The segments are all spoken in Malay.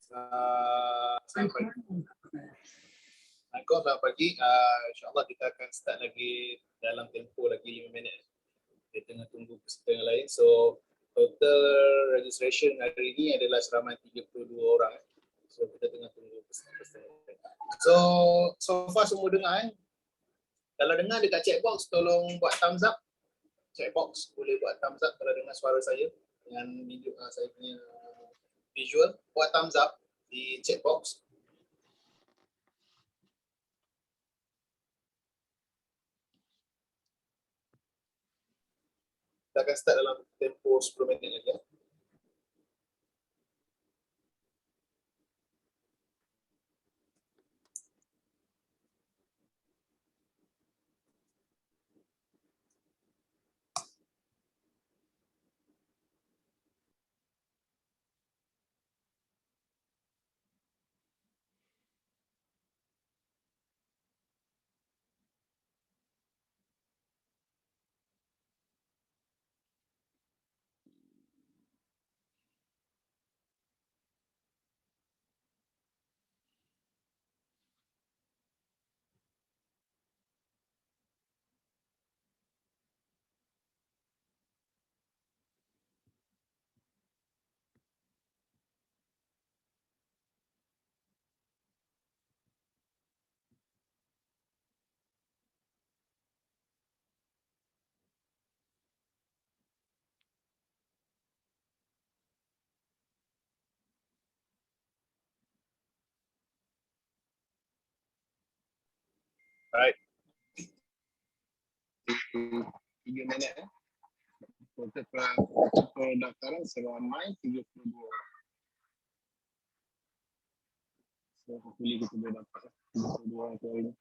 Selamat pagi. Selamat pagi. InsyaAllah kita akan start lagi dalam tempoh lagi 5 minit. Kita tengah tunggu peserta yang lain. So, total registration hari ini adalah seramai 32 orang. So, kita tengah tunggu peserta yang lain. So far semua dengar. Kalau dengar dekat chat box, tolong buat thumbs up. Chat box boleh buat thumbs up kalau dengar suara saya dengan video saya punya visual. Buat thumbs up di chat box. Kita akan start dalam tempoh 10 minit lagi. Alright. 3 minit Total pendaftaran seramai 32. So, hopefully kita boleh dapat 32 orang tu hari ni.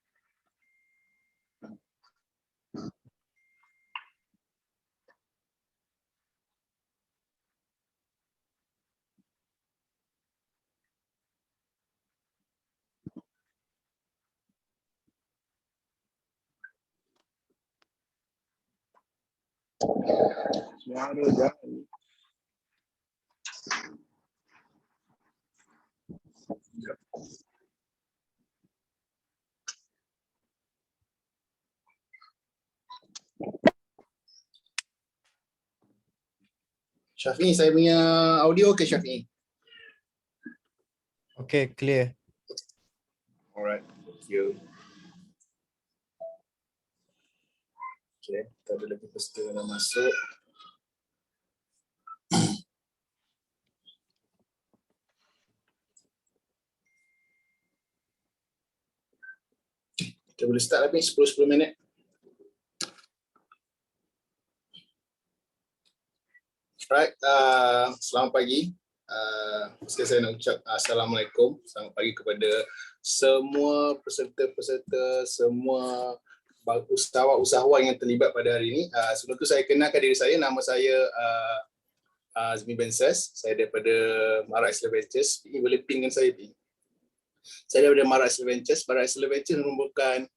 Suara jauh. Syafiq, saya punya audio ke Syafiq? Okay, clear. Alright, thank you. Okay, kita ada lagi peserta yang dah masuk. Kita boleh start lagi 10 minit. Right, selamat pagi. Sekali saya nak ucap Assalamualaikum. Selamat pagi kepada semua peserta-peserta, semua usahawan yang terlibat pada hari ini. Sebelum tu saya kenalkan diri saya. Nama saya Azmi Benses. Saya daripada Mara Excellent Ventures. Ini boleh pingkan saya, Pi. Saya daripada Mara Excellent Ventures. Mara Excellent Ventures merupakan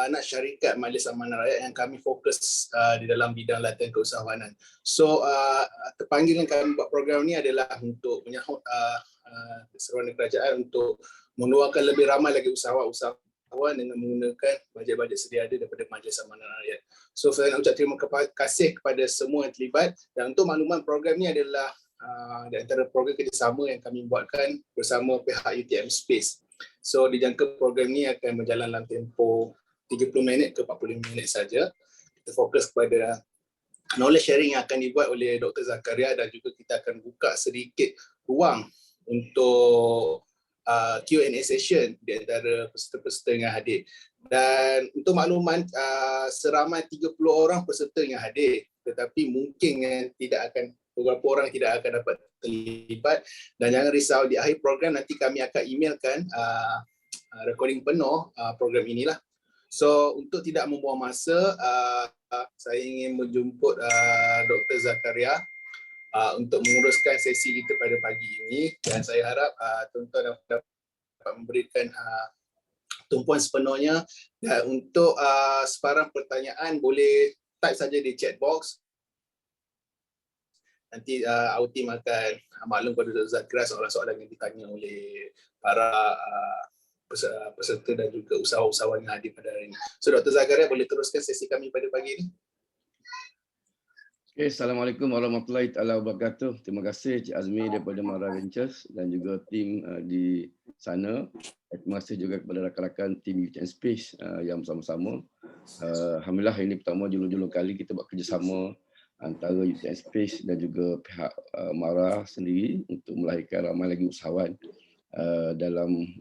anak syarikat Majlis Amanah Rakyat yang kami fokus di dalam bidang latihan keusahawanan. So terpanggilan kami buat program ni adalah untuk menyahut seruan kerajaan untuk menuarkan lebih ramai lagi usahawan dengan menggunakan bajet-bajet sedia ada daripada Majlis Amanah Rakyat. So saya nak ucap terima kasih kepada semua yang terlibat, dan untuk makluman program ni adalah di antara program kerjasama yang kami buatkan bersama pihak UTM Space. So dijangka program ni akan berjalan dalam tempoh 30 minit ke 45 minit saja. Kita fokus kepada knowledge sharing yang akan dibuat oleh Dr. Zakaria, dan juga kita akan buka sedikit ruang untuk Q&A session di antara peserta-peserta yang hadir. Dan untuk makluman, seramai 30 orang peserta yang hadir, tetapi mungkin tidak akan, beberapa orang tidak akan dapat terlibat. Dan jangan risau, di akhir program nanti kami akan emailkan recording penuh program inilah. So untuk tidak membuang masa, saya ingin menjemput Dr. Zakaria untuk menguruskan sesi kita pada pagi ini, dan saya harap tuan-tuan dapat memberikan tumpuan sepenuhnya. Dan untuk sebarang pertanyaan boleh type saja di chat box. nanti our team akan maklum pada Dr. Zakira soalan-soalan yang ditanya oleh para peserta dan juga usahawan-usahawan yang hadir pada hari ini. So Dr. Zakaria boleh teruskan sesi kami pada pagi ini. Okay, Assalamualaikum warahmatullahi wabarakatuh. Terima kasih Cik Azmi daripada Mara Ventures dan juga tim di sana. Terima kasih juga kepada rakan-rakan tim Youth and Space yang bersama-sama. Alhamdulillah ini pertama julung-julung kali kita buat kerjasama antara Youth and Space dan juga pihak Mara sendiri untuk melahirkan ramai lagi usahawan dalam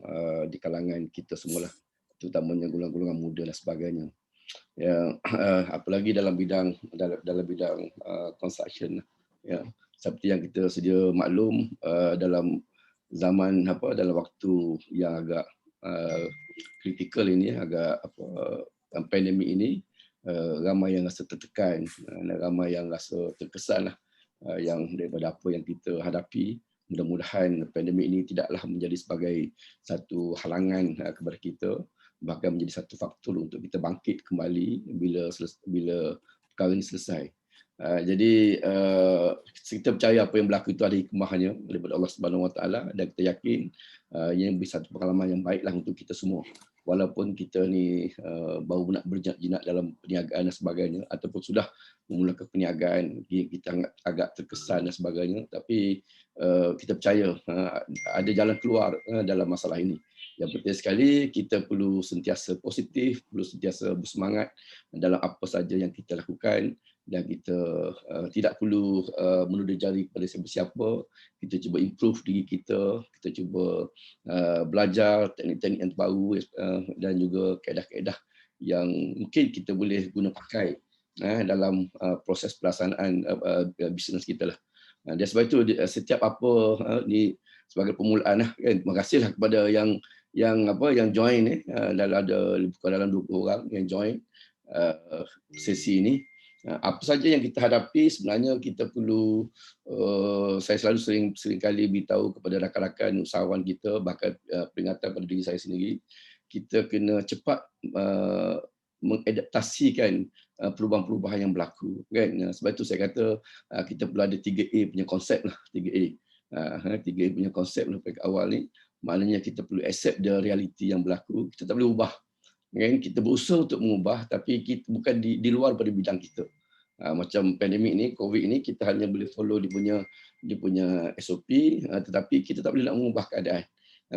di kalangan kita semualah, terutamanya golongan-golongan muda dan sebagainya. Ya, apalagi dalam bidang construction, ya, seperti yang kita sedia maklum, dalam zaman dalam waktu yang agak kritikal ini, agak pandemik ini, ramai yang rasa tertekan, ramai yang rasa terkesan yang daripada apa yang kita hadapi. Mudah-mudahan pandemik ini tidaklah menjadi sebagai satu halangan kepada kita, bahkan menjadi satu faktor untuk kita bangkit kembali bila perkara ini selesai. Jadi kita percaya apa yang berlaku itu ada hikmahnya daripada Allah Subhanahu Wa Taala, dan kita yakin ini bisa satu pengalaman yang baiklah untuk kita semua. Walaupun kita ni baru nak berjinak dalam perniagaan dan sebagainya, ataupun sudah memulakan perniagaan, kita agak terkesan dan sebagainya, tapi kita percaya ada jalan keluar dalam masalah ini. Yang penting sekali kita perlu sentiasa positif, perlu sentiasa bersemangat dalam apa saja yang kita lakukan, dan kita tidak perlu menuding jari kepada siapa-siapa. Kita cuba improve diri kita, kita cuba belajar teknik-teknik yang baru dan juga kaedah-kaedah yang mungkin kita boleh guna pakai dalam proses pelaksanaan bisnes kita lah. Dan sebab itu setiap apa ni sebagai permulaan lah, kan. Terima kasihlah kepada yang join bukan dalam 20 orang yang join sesi ini. Apa saja yang kita hadapi sebenarnya kita perlu, saya selalu sering kali beritahu kepada rakan-rakan usahawan kita, bahkan peringatan pada diri saya sendiri, kita kena cepat mengadaptasikan perubahan-perubahan yang berlaku, kan. Sebab itu saya kata kita perlu ada 3A punya konsep lah, 3A. 3A punya konsep lah pada awal ni. Maknanya kita perlu accept the reality yang berlaku. Kita tak boleh ubah, kan? Kita berusaha untuk mengubah, tapi kita bukan di luar pada bidang kita. Macam pandemik ni, COVID ni, kita hanya boleh follow dia punya SOP, tetapi kita tak boleh nak mengubah keadaan.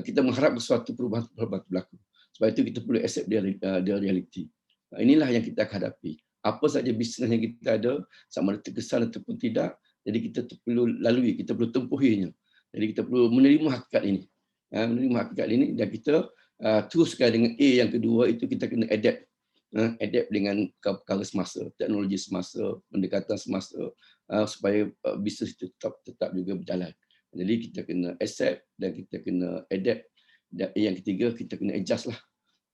Kita mengharap sesuatu perubahan berlaku. Sebab itu kita perlu accept the reality. Inilah yang kita akan hadapi. Apa saja bisnes yang kita ada, sama ada terkesan ataupun tidak, jadi kita perlu lalui, kita perlu tempuhinya. Jadi kita perlu menerima hakikat ini. Menerima hakikat ini, dan kita teruskan dengan A yang kedua, itu kita kena adapt. Adapt dengan perkara semasa, teknologi semasa, pendekatan semasa, supaya bisnes itu tetap juga berjalan. Jadi kita kena accept dan kita kena adapt. Dan yang ketiga, kita kena adjust lah.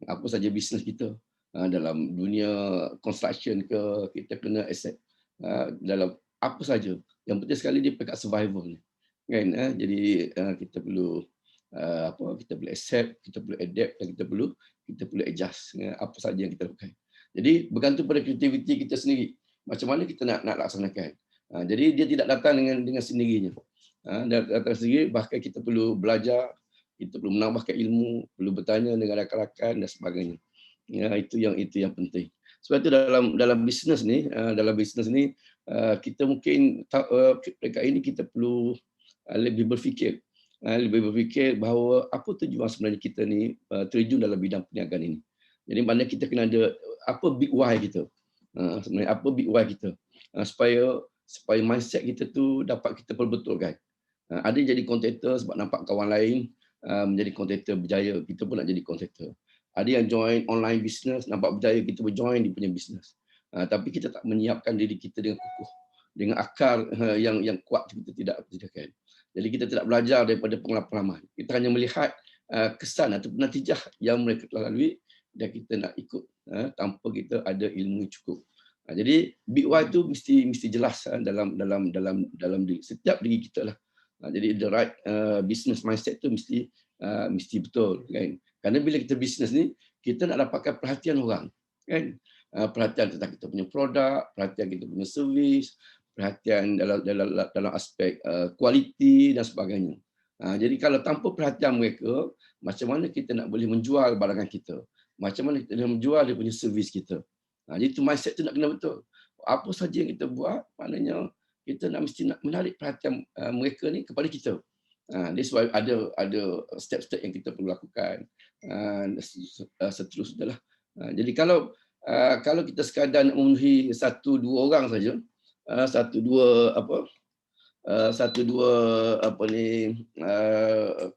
Apa saja bisnes kita, dalam dunia construction ke, kita kena accept. Dalam apa saja, yang penting sekali dia pekat survival ni, kan. Jadi kita perlu kita perlu accept, kita perlu adapt, dan kita perlu adjust apa saja yang kita lakukan. Jadi bergantung pada kreativiti kita sendiri, macam mana kita nak laksanakan. Jadi dia tidak datang dengan sendirinya. Datang sendiri, bahkan kita perlu belajar, kita perlu menambahkan ilmu, perlu bertanya dengan rakan-rakan dan sebagainya. Itu yang penting. Sebab itu dalam bisnes ni, kita mungkin dekat ini kita perlu lebih berfikir bahawa apa tujuan sebenarnya kita ni terjun dalam bidang perniagaan ini. Jadi mana kita kena ada apa big why kita. Sebenarnya apa big why kita, supaya mindset kita tu dapat kita perbetulkan. Ada jadi kontraktor sebab nampak kawan lain menjadi kontraktor berjaya, kita pun nak jadi kontraktor. Ada yang join online business, nampak berjaya, kita pun join dia punya business. Tapi kita tak menyiapkan diri kita dengan kukuh, dengan akar yang kuat, kita tidak sediakan. Jadi kita tidak belajar daripada pengalaman. Kita hanya melihat kesan atau natijah yang mereka telah lalui, dan kita nak ikut tanpa kita ada ilmu cukup. Jadi big why itu mesti jelas dalam diri setiap diri kita lah. Jadi the right business mindset tu mesti betul, kan. Kerana bila kita bisnes ni, kita nak dapatkan perhatian orang, kan. Perhatian tentang kita punya produk, perhatian kita punya servis, perhatian dalam aspek kualiti dan sebagainya. Jadi kalau tanpa perhatian mereka, macam mana kita nak boleh menjual barangan kita? Macam mana kita nak menjual dia punya servis kita? Jadi itu mindset tu nak kena betul. Apa saja yang kita buat, maknanya kita mesti nak menarik perhatian mereka ni kepada kita. That's why ada step-step yang kita perlu lakukan. Seterusnya lah. Jadi kalau kita sekadar nak memenuhi satu dua orang saja, satu dua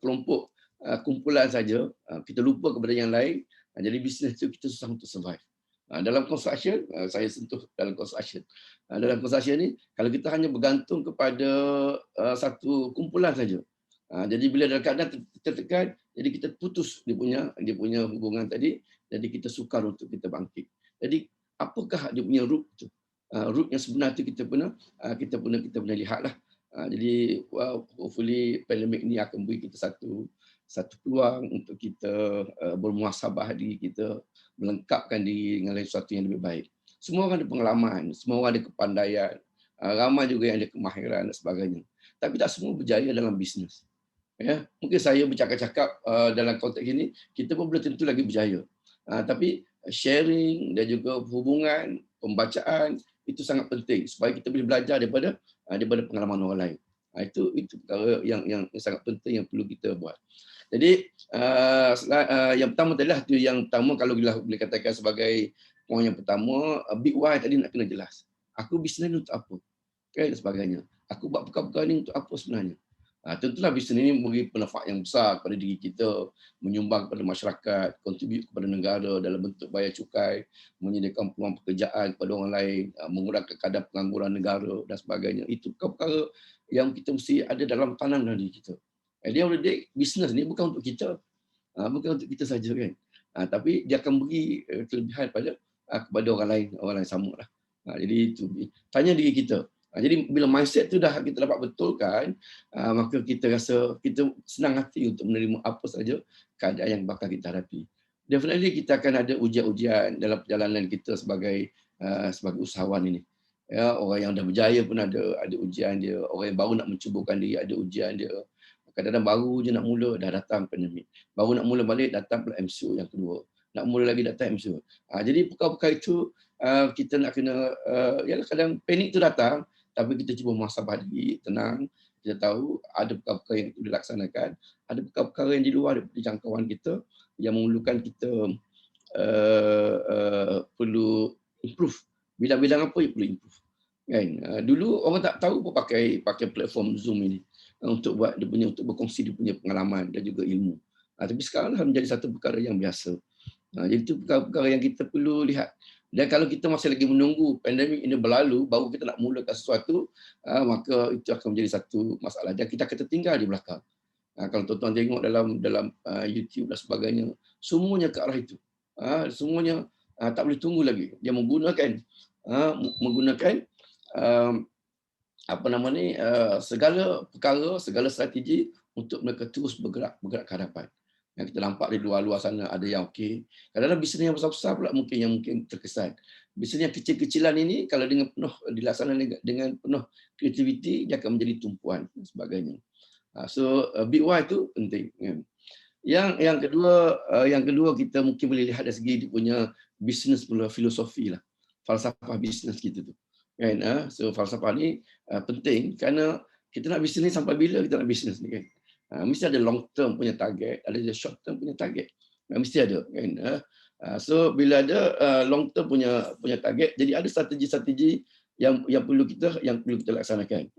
kelompok kumpulan saja, kita lupa kepada yang lain, jadi bisnes itu kita susah untuk survive. Dalam construction, saya sentuh dalam construction. Dalam construction ni, kalau kita hanya bergantung kepada satu kumpulan saja, jadi bila dalam keadaan tertekan, jadi kita putus dia punya hubungan tadi, jadi kita sukar untuk kita bangkit. Jadi apakah dia punya root tu? Root yang sebenar tu kita pernah lihatlah. Jadi hopefully pandemik ni akan beri kita satu peluang untuk kita bermuhasabah diri kita, melengkapkan diri dengan sesuatu yang lebih baik. Semua orang ada pengalaman, semua orang ada kepandaian, ramai juga yang ada kemahiran dan sebagainya. Tapi tak semua berjaya dalam bisnes. Ya, mungkin saya bercakap-cakap dalam konteks ini, kita pun belum tentu lagi berjaya. Tapi sharing dan juga hubungan, pembacaan itu sangat penting supaya kita boleh belajar daripada pengalaman orang lain. Itu perkara yang sangat penting yang perlu kita buat. Jadi yang pertama adalah tu yang pertama, kalau boleh katakan sebagai poin yang pertama, big why tadi nak kena jelas. Aku bisnes ni untuk apa? Dan sebagainya. Aku buat perkara-perkara ni untuk apa sebenarnya? Tentulah bisnes ini memberi manfaat yang besar kepada diri kita, menyumbang kepada masyarakat, kontribut kepada negara dalam bentuk bayar cukai, menyediakan peluang pekerjaan kepada orang lain, mengurangkan kadar pengangguran negara dan sebagainya. Itu perkara yang kita mesti ada dalam tanam dalam diri kita. Dia bisnes ni bukan untuk kita, bukan untuk kita saja kan. Tapi dia akan beri kelebihan kepada orang lain sama lah. Jadi itu tanya diri kita. Jadi bila mindset tu dah kita dapat betulkan, maka kita rasa kita senang hati untuk menerima apa saja keadaan yang bakal kita hadapi. Definitely kita akan ada ujian-ujian dalam perjalanan kita sebagai usahawan ini. Ya, orang yang dah berjaya pun ada ujian dia, orang yang baru nak mencubakan diri ada ujian dia. Kadang-kadang baru je nak mula dah datang pandemik. Baru nak mula balik datang pula MCO yang kedua. Nak mula lagi datang MCO. Jadi perkara-perkara itu kita nak kena yalah, kadang panik tu datang, tapi kita cuba muhasabah diri, tenang. Kita tahu ada perkara-perkara yang perlu dilaksanakan, ada perkara-perkara yang di luar daripada jangkauan kita yang memerlukan kita perlu improve. Bidang-bidang apa yang perlu improve? Kan? Dulu orang tak tahu pun pakai platform Zoom ini untuk berkongsi dia punya pengalaman dan juga ilmu. Tapi sekarang dah menjadi satu perkara yang biasa. Jadi itu perkara-perkara yang kita perlu lihat. Dan kalau kita masih lagi menunggu pandemik ini berlalu, baru kita nak mulakan sesuatu, maka itu akan menjadi satu masalah. Dan kita akan tertinggal di belakang. Kalau tuan-tuan tengok dalam YouTube dan sebagainya, semuanya ke arah itu. Semuanya tak boleh tunggu lagi. Dia menggunakan segala perkara, segala strategi untuk mereka terus bergerak ke hadapan. Yang kita nampak di luar sana ada yang okey. Kadang-kadang bisnes yang besar-besar pula mungkin terkesan. Bisnes yang kecil-kecilan ini kalau dengan penuh dilaksanakan dengan penuh kreativiti, dia akan menjadi tumpuan dan sebagainya. So big why itu penting. Yang kedua kita mungkin boleh lihat dari segi dia punya bisnes pula filosofi lah. Falsafah bisnes kita tu. Kan? So falsafah ni penting kerana kita nak bisnes ni sampai bila kita nak bisnes ni kan? Mesti ada long term punya target, ada short term punya target. Mesti ada kan. So bila ada long term punya target, jadi ada strategi-strategi yang perlu kita laksanakan.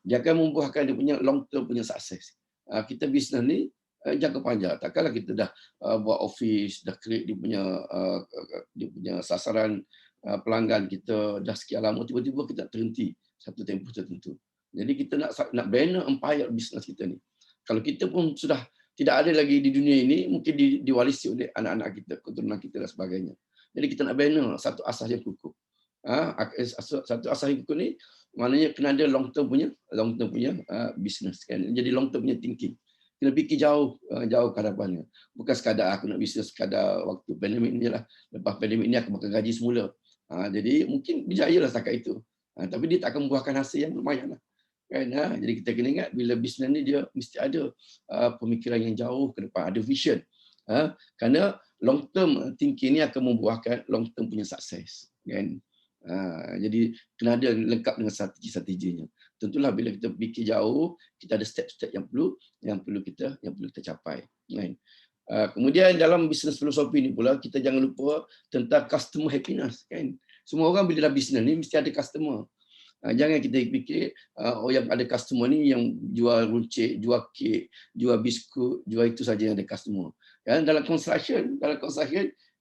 Dia akan membuahkan dia punya long term punya sukses. Kita bisnes ni jangka panjang. Takkanlah kita dah buat office, dah create dia punya sasaran pelanggan kita dah sekian lama, tiba-tiba kita terhenti satu tempoh tertentu. Jadi kita nak banner empire bisnes kita ni. Kalau kita pun sudah tidak ada lagi di dunia ini, mungkin diwarisi oleh anak-anak kita, keturunan kita dan sebagainya. Jadi kita nak banner satu asas yang kukuh. Satu asas yang kukuh ni maknanya kena ada long term punya bisnes kan. Jadi long term punya thinking. Kena fikir jauh ke hadapannya. Bukan sekadar aku nak bisnes sekadar waktu pandemik ni lah. Lepas pandemik ni aku makan gaji semula. Jadi mungkin berjaya lah setakat itu. Tapi dia tak akan membuahkan hasil yang lumayan lah. Kan, jadi kita kena ingat bila bisnes ni dia mesti ada pemikiran yang jauh ke depan, ada vision. Kerana long term thinking ni akan membuahkan long term punya sukses. Kan? Jadi kena ada lengkap dengan strategi-strateginya. Tentulah bila kita fikir jauh, kita ada step-step yang perlu kita capai. Kan? Kemudian dalam bisnes filosofi ni pula kita jangan lupa tentang customer happiness. Kan? Semua orang bila dah bisnes ni mesti ada customer. Jangan kita fikir yang ada customer ni yang jual runcit, jual kek, jual biskut, jual itu saja yang ada customer. Kan? Dalam construction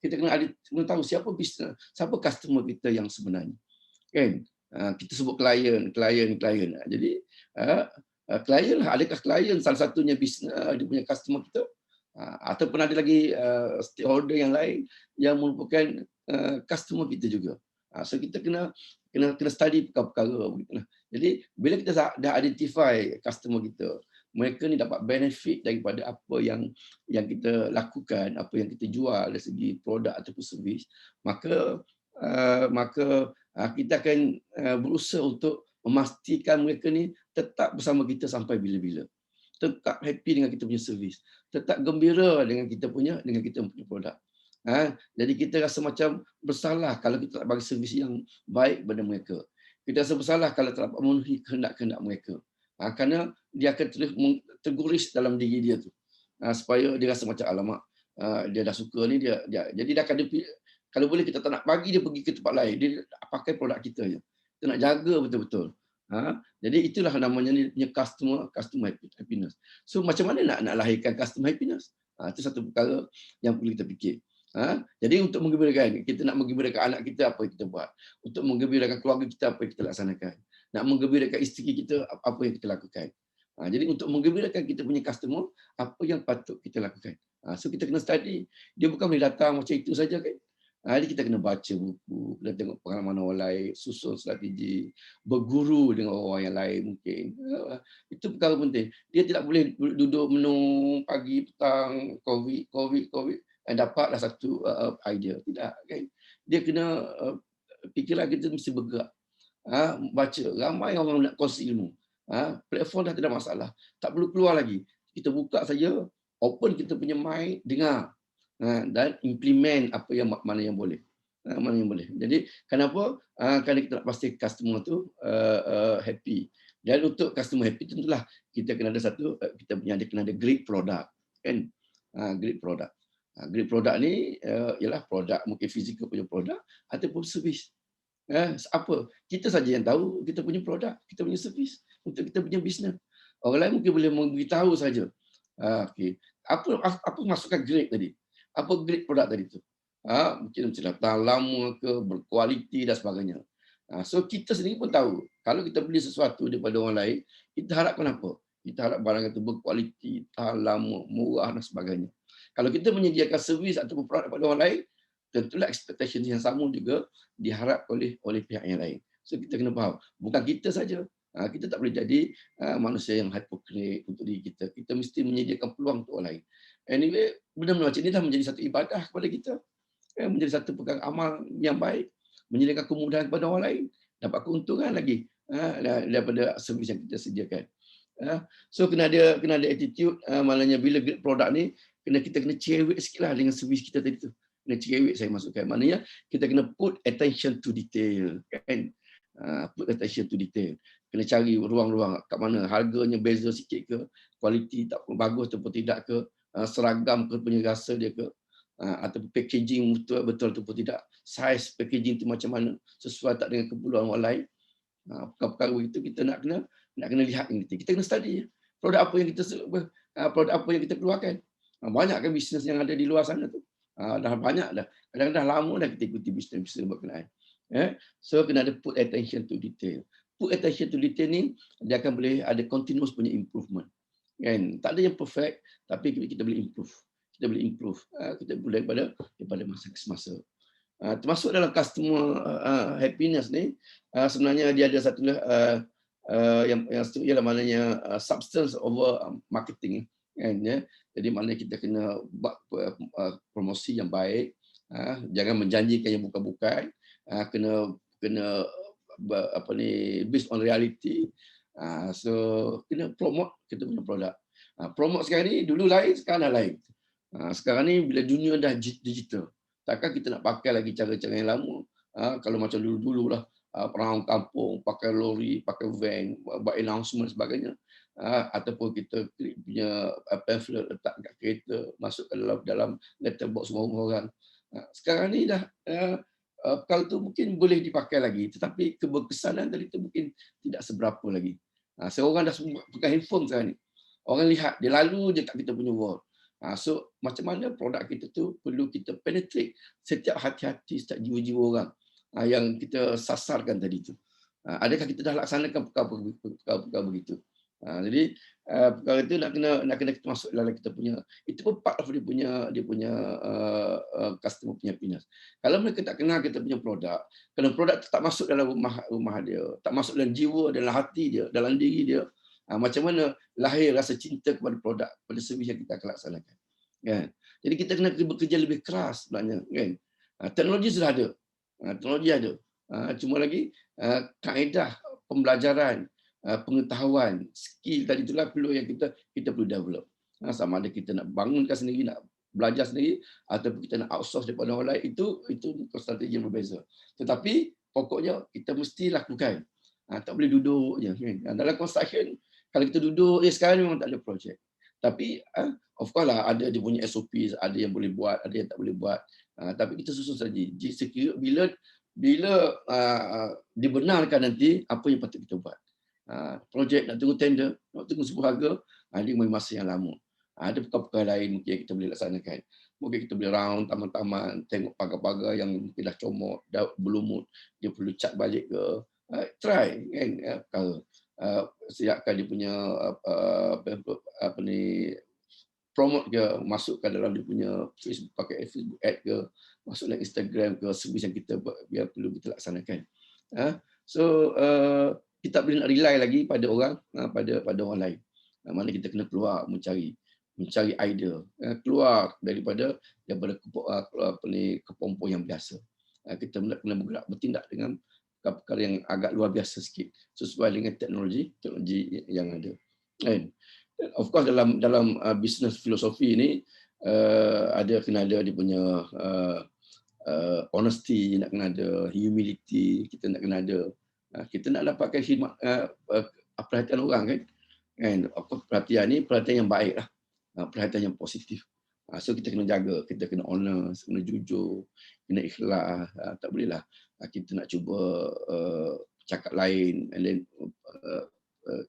kita kena tahu siapa bisnes, siapa customer kita yang sebenarnya. Kan? Kita sebut klien. Jadi klien lah, adakah klien salah satunya bisnes dia punya customer kita? Ataupun ada lagi stakeholder yang lain yang merupakan customer kita juga. So kita kena study perkara-perkara begitulah. Jadi bila kita dah identify customer kita, mereka ni dapat benefit daripada apa yang kita lakukan, apa yang kita jual dari segi produk ataupun servis, maka kita akan berusaha untuk memastikan mereka ni tetap bersama kita sampai bila-bila. Tetap happy dengan kita punya servis, tetap gembira dengan kita punya produk. Jadi kita rasa macam bersalah kalau kita tak bagi servis yang baik kepada mereka. Kita rasa bersalah kalau tak dapat memenuhi kehendak-kehendak mereka. Kerana dia akan terguris dalam diri dia tu. Supaya dia rasa macam alamak, dia dah suka ni dia jadi dia akan kalau boleh kita tak nak bagi dia pergi ke tempat lain, dia pakai produk kita je. Kita nak jaga betul-betul. Jadi itulah namanya ni punya customer happiness. So macam mana nak lahirkan customer happiness? Itu satu perkara yang perlu kita fikir. Jadi untuk menggembirakan, kita nak menggembirakan anak kita, apa yang kita buat. Untuk menggembirakan keluarga kita, apa yang kita laksanakan. Nak menggembirakan isteri kita, apa yang kita lakukan. Jadi untuk menggembirakan kita punya customer, apa yang patut kita lakukan. So kita kena study. Dia bukan boleh datang macam itu saja kan. Jadi kita kena baca buku, kena tengok pengalaman orang lain, susun strategi, berguru dengan orang yang lain mungkin. Itu perkara penting. Dia tidak boleh duduk menung pagi, petang, COVID, dan dapatlah satu idea. Tidak, kan? Dia kena fikiran kita mesti bergerak. Baca, ramai orang nak kongsi ilmu. Platform dah tidak masalah. Tak perlu keluar lagi. Kita buka saja, open kita punya mind, dengar. Dan implement apa yang mana yang boleh. Jadi kenapa? Kerana kita nak pastikan customer tu happy. Dan untuk customer happy tentulah kita kena ada kita kena ada great product, kan? Great product. Great product ni ialah produk mungkin fizikal punya produk ataupun servis. Apa? Kita saja yang tahu kita punya produk, kita punya servis untuk kita punya bisnes. Orang lain mungkin boleh memberitahu saja. Okey. Apa masukkan great tadi? Apa great produk tadi tu? Mungkin dah tahan lama ke, berkualiti dan sebagainya. So kita sendiri pun tahu, kalau kita beli sesuatu daripada orang lain, kita harapkan apa? Kita harap barang itu berkualiti, tahan lama, murah dan sebagainya. Kalau kita menyediakan servis atau produk daripada orang lain, tentulah expectation yang sama juga diharap oleh pihak yang lain. So kita kena faham, bukan kita saja. Kita tak boleh jadi manusia yang hypocrite untuk diri kita. Kita mesti menyediakan peluang untuk orang lain. Anyway, benda-benda macam ini dah menjadi satu ibadah kepada kita. Menjadi satu pegang amal yang baik. Menyediakan kemudahan kepada orang lain. Dapat keuntungan lagi daripada servis yang kita sediakan. So kena ada attitude, maknanya bila produk ni, kita kena cerewet sikit lah dengan servis kita tadi tu. Kena cerewet saya masukkan. Maknanya kita kena put attention to detail. Kan? Put attention to detail. Kena cari ruang-ruang kat mana harganya beza sikit ke, kualiti tak bagus ataupun tidak ke, seragam ke punya rasa dia ke, ataupun packaging betul ataupun tidak, size packaging tu macam mana, sesuai tak dengan keperluan orang lain. Perkara-perkara itu kita nak kena lihat ini. Kita kena study produk apa yang kita keluarkan. Banyak kan bisnes yang ada di luar sana tu. Dah banyak dah. Kadang-kadang lama dah kita ikuti bisnes berkenaan. So kena ada put attention to detail. Put attention to detail ni dia akan boleh ada continuous punya improvement. Kan? Tak ada yang perfect, tapi kita boleh improve. Kita boleh daripada masa ke masa. Termasuk dalam customer happiness ni, sebenarnya dia ada satu yang ialah maknanya substance over marketing. Kan? Jadi maknanya kita kena buat promosi yang baik, jangan menjanjikan yang bukan-bukan, kena apa ni, based on reality. So kena promote kita punya produk. Promote sekarang ni dulu lain, sekarang dah lain. Sekarang ni bila dunia dah digital, takkan kita nak pakai lagi cara-cara yang lama. Kalau macam dulu-dulu lah, perang kampung, pakai lori, pakai van, buat announcement sebagainya. Ataupun kita punya pamphlet letak kat kereta, masuk ke dalam letterbox rumah orang. Sekarang ni dah perkara tu mungkin boleh dipakai lagi, tetapi keberkesanan tadi tu mungkin tidak seberapa lagi. Seorang dah pakai handphone sekarang ni. Orang lihat, dia lalu je kat kita punya wall. So macam mana produk kita tu perlu kita penetrate setiap hati-hati, setiap jiwa-jiwa orang yang kita sasarkan tadi tu. Adakah kita dah laksanakan perkara-perkara begitu? Jadi perkara itu nak kena kita masuk dalam kita punya, itu pun part of dia punya customer punya happiness. Kalau mereka tak kenal kita punya produk, kalau produk tu tak masuk dalam rumah dia, tak masuk dalam jiwa, dalam hati dia, dalam diri dia, macam mana lahir rasa cinta kepada produk, pada servis yang kita akan laksanakan. Kan? Jadi kita kena bekerja lebih keras sebenarnya. Kan? Teknologi sudah ada. Teknologi ada. Cuma lagi kaedah pembelajaran, pengetahuan, skill tadi itulah perlu yang kita perlu develop. Sama ada kita nak bangunkan sendiri, nak belajar sendiri, ataupun kita nak outsource daripada orang lain, itu strategi yang berbeza. Tetapi pokoknya kita mesti lakukan. Tak boleh duduk je. Dalam construction, kalau kita duduk sekarang memang tak ada projek. Tapi of course lah ada dia punya SOP, ada yang boleh buat, ada yang tak boleh buat. Tapi kita susun saja. Bila dibenarkan nanti apa yang patut kita buat. Projek nak tunggu tender, nak tunggu sebuah harga, dia memang masa yang lama. Ada perkara-perkara lain mungkin yang kita boleh laksanakan. Mungkin kita boleh round taman-taman, tengok pagar-pagar yang mungkin dah comot, dah berlumut, dia perlu cat balik ke. Try kan perkara. Siapkan dia punya apa ni, promote ke, masukkan dalam dia punya Facebook, pakai Facebook ad ke, masuk dalam Instagram ke, servis yang kita biar perlu kita laksanakan. So kita boleh nak rely lagi pada orang, pada orang lain. Mana kita kena keluar mencari idea, keluar daripada kepompong yang biasa. Kita kena bergerak, bertindak dengan perkara yang agak luar biasa sikit sesuai dengan teknologi yang ada. And of course dalam business filosofi ni kena ada dia punya honesty, nak kena ada humility, kita nak kena ada, kita nak dapatkan khidmat perhatian orang kan. Perhatian ni perhatian yang baik lah, perhatian yang positif. So kita kena jaga, kita kena honest, kena jujur, kena ikhlas. Tak boleh lah kita nak cuba cakap lain, and then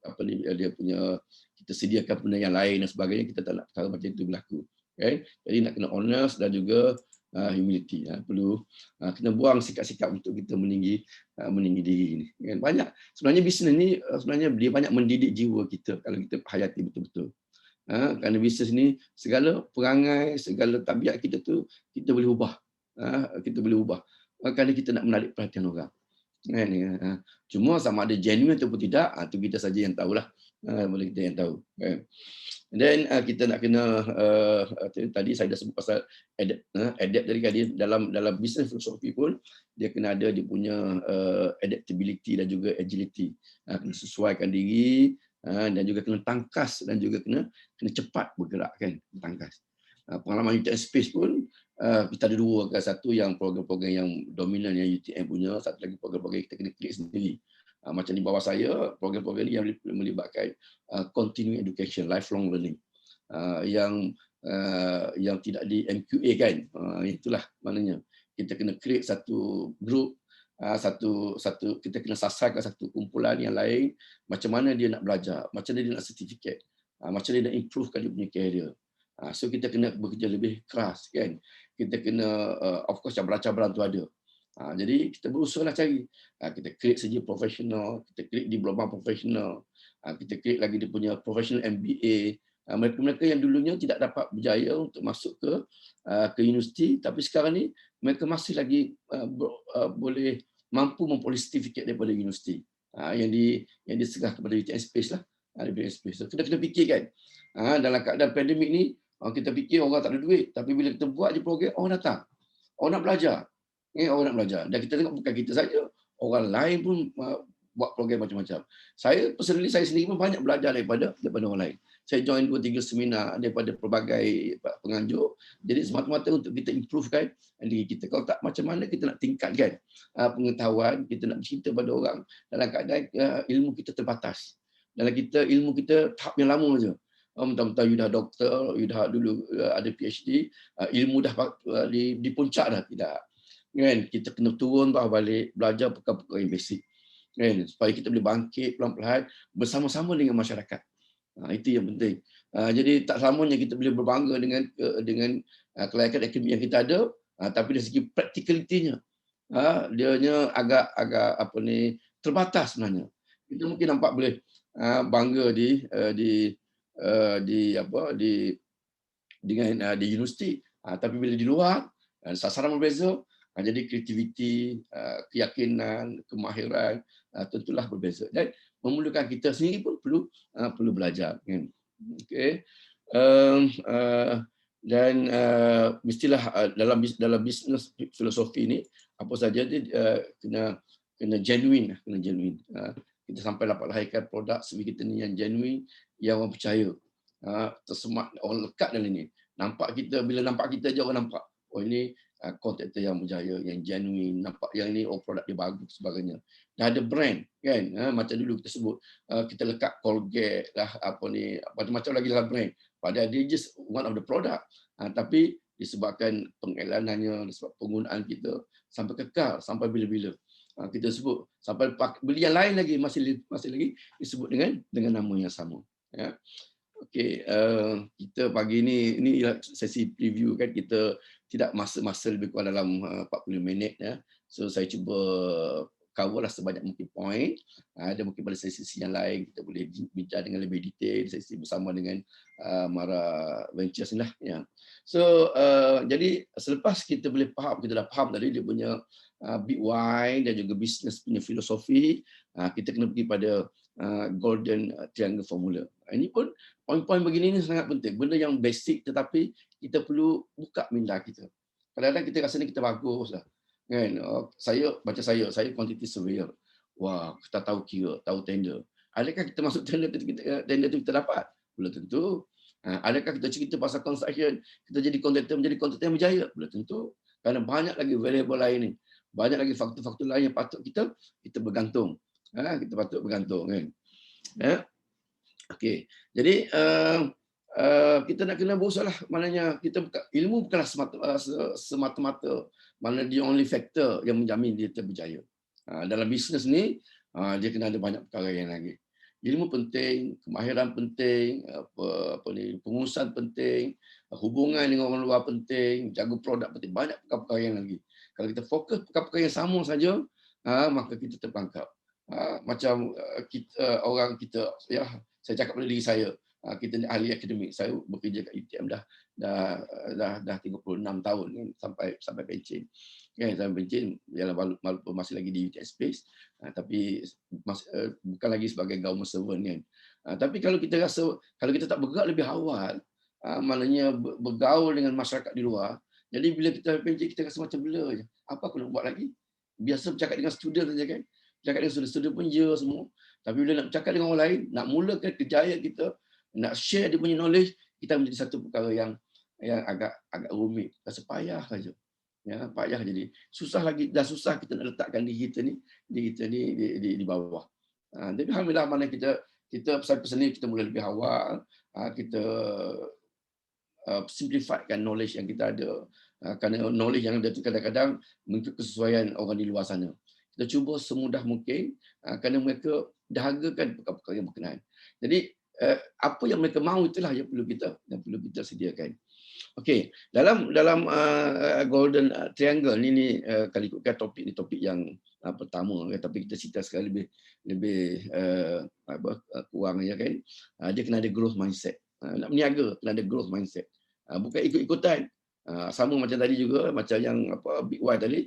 apa ni, dia punya, kita sediakan benda yang lain dan sebagainya, kita tak nak perkara macam itu berlaku. Okay? Jadi nak kena honest dan juga humility. Perlu kena buang sikap-sikap untuk kita meninggi diri ni. Banyak sebenarnya bisnes ni sebenarnya dia banyak mendidik jiwa kita kalau kita hayati betul-betul. Kerana bisnes ni segala perangai, segala tabiat kita tu kita boleh ubah. Kita boleh ubah. Kerana kita nak menarik perhatian orang. Cuma sama ada genuine ataupun tidak, itu kita saja yang tahulah. Boleh kita yang tahu. Dan kita nak kena, tadi saya dah sebut pasal adapt tadi, dalam business filosofi pun dia kena ada dia punya adaptability dan juga agility. Kena sesuaikan diri, dan juga kena tangkas, dan juga kena cepat bergerak kan, tangkas. Pengalaman UTM Space pun kita ada dua kan, satu yang program-program yang dominan yang UTM punya, satu lagi program-program kita kena create sendiri. Macam di bawah saya, program-program ini yang melibatkan continuing education, lifelong learning, yang tidak di MQA kan. Itulah maknanya kita kena create satu group, kita kena sasarkan satu kumpulan yang lain, macam mana dia nak belajar, macam mana dia nak sertifikat, macam mana dia nak improvekan dia punya career. So kita kena bekerja lebih keras kan. Kita kena of course cabaran-cabaran tu ada. Jadi kita berusaha cari. Kita create saja profesional, kita create diploma profesional, kita create lagi dia punya professional MBA. Mereka-mereka yang dulunya tidak dapat berjaya untuk masuk ke universiti, tapi sekarang ni mereka masih lagi boleh mampu memperoleh sertifikat daripada universiti. Yang diserah kepada UTM Space lah. So, kita kena fikir kan. Dalam keadaan pandemik ni, kita fikir orang tak ada duit, tapi bila kita buat je program, orang datang. Orang nak belajar. Orang nak belajar. Dan kita tengok bukan kita saja, orang lain pun buat program macam-macam. Saya personally, saya sendiri pun banyak belajar daripada orang lain. Saya join 2-3 seminar daripada pelbagai penganjur. Jadi semata-mata untuk kita improvekan diri kita. Kalau tak, macam mana kita nak tingkatkan pengetahuan, kita nak bercerita pada orang dalam keadaan ilmu kita terbatas. Dalam ilmu kita tahap yang lama saja. Mentang-mentang you dah doktor, you dah dulu ada PhD, ilmu dah di puncak dah, tidak. Kan? Kita kena turun bawah balik, belajar perkara-perkara yang basic. Kan? Supaya kita boleh bangkit pelan-pelan bersama-sama dengan masyarakat. Itu yang penting. Jadi tak selamanya kita boleh berbangga dengan kelayakan akademik yang kita ada, tapi dari segi practicality-nya, dianya agak terbatas sebenarnya. Kita mungkin nampak boleh bangga di universiti, tapi bila di luar sasaran berbeza, jadi kreativiti, keyakinan, kemahiran tentulah berbeza dan memerlukan kita sendiri pun perlu belajar, kan. Okey. Dan mestilah dalam bisnes filosofi ini apa saja dia kena genuine. Kita sampai dapat lahirkan produk CV kita ni yang genuine, yang orang percaya, tersemat, orang lekat dalam ini. Bila nampak kita je orang nampak, oh ini kontraktor yang berjaya, yang genuine, nampak yang ni produk dia bagus sebagainya. Dah ada brand, kan? Macam dulu kita sebut, kita lekat Colgate lah, macam-macam lagi dalam brand. Padahal dia just one of the product, tapi disebabkan pengiklanannya, disebab penggunaan kita sampai kekal, sampai bila-bila. Kita sebut sampai beli yang lain lagi masih lagi disebut dengan nama yang sama. Ya. Okey, kita pagi ini ialah sesi preview, kan. Kita tidak masa lebih kurang dalam 40 minit, ya. So saya cuba coverlah sebanyak mungkin point. Ada mungkin pada sesi yang lain kita boleh bincang dengan lebih detail, sesi bersama dengan Mara Ventures lah, ya. So jadi selepas kita dah faham tadi dia punya big why dan juga bisnes punya filosofi, kita kena pergi pada golden triangle formula. Ini pun poin-poin begini ni sangat penting. Benda yang basic tetapi kita perlu buka minda kita. Kadang-kadang kita rasa ni kita bagus lah. Kan? Saya quantity surveyor. Wah, kita tahu kira, tahu tender. Adakah kita masuk tender tu kita dapat? Belum tentu. Adakah kita cerita pasal construction, kita jadi kontraktor yang berjaya? Belum tentu. Kerana banyak lagi variable lain ni. Banyak lagi faktor-faktor lain yang patut kita bergantung. Kita patut bergantung, kan. Okey. Jadi kita nak kena berusaha lah, maknanya ilmu bukanlah semata-mata mana the only factor yang menjamin dia berjaya. Dalam bisnes ni dia kena ada banyak perkara yang lagi. Ilmu penting, kemahiran penting, pengurusan penting, hubungan dengan orang luar penting, jaga produk penting, banyak perkara-perkara yang lagi. Kalau kita fokus perkara-perkara yang sama saja, maka kita terperangkap. Macam kita, ya, saya cakap pada diri saya, kita ni ahli akademik, saya bekerja kat UTM dah 36 tahun, kan, sampai pencen. Kan, sampai pencen, walaupun masih lagi di UTM Space, tapi bukan lagi sebagai government servant, kan. Tapi kalau kita tak bergerak lebih awal, maknanya bergaul dengan masyarakat di luar, jadi bila kita pencen kita rasa macam blur je. Apa aku nak buat lagi? Biasa bercakap dengan student saja, kan. Cakap dengan student pun ya semua. Tapi bila nak bercakap dengan orang lain, nak mulakan kejayaan kita, nak share dia punya knowledge, kita menjadi satu perkara yang agak rumit. Rasa payah saja. Ya, payah jadi. Dah susah kita nak letakkan diri kita ni di bawah. Tapi alhamdulillah mana kita pesan-pesan ni kita mula lebih awal, kita simplifykan knowledge yang kita ada. Kerana knowledge yang ada tu kadang-kadang mengikut kesesuaian orang di luar sana. Kita cuba semudah mungkin kerana mereka dahagakan perkara-perkara yang berkenaan. Jadi apa yang mereka mahu itulah yang perlu kita sediakan. Okey, dalam golden triangle ni kali ikutkan topik yang pertama, tapi kita cerita sekali lebih kurang, ya, kan. Dia kena ada growth mindset. Nak berniaga kena ada growth mindset. Bukan ikut-ikutan. Sama macam tadi juga, macam yang Big Y tadi,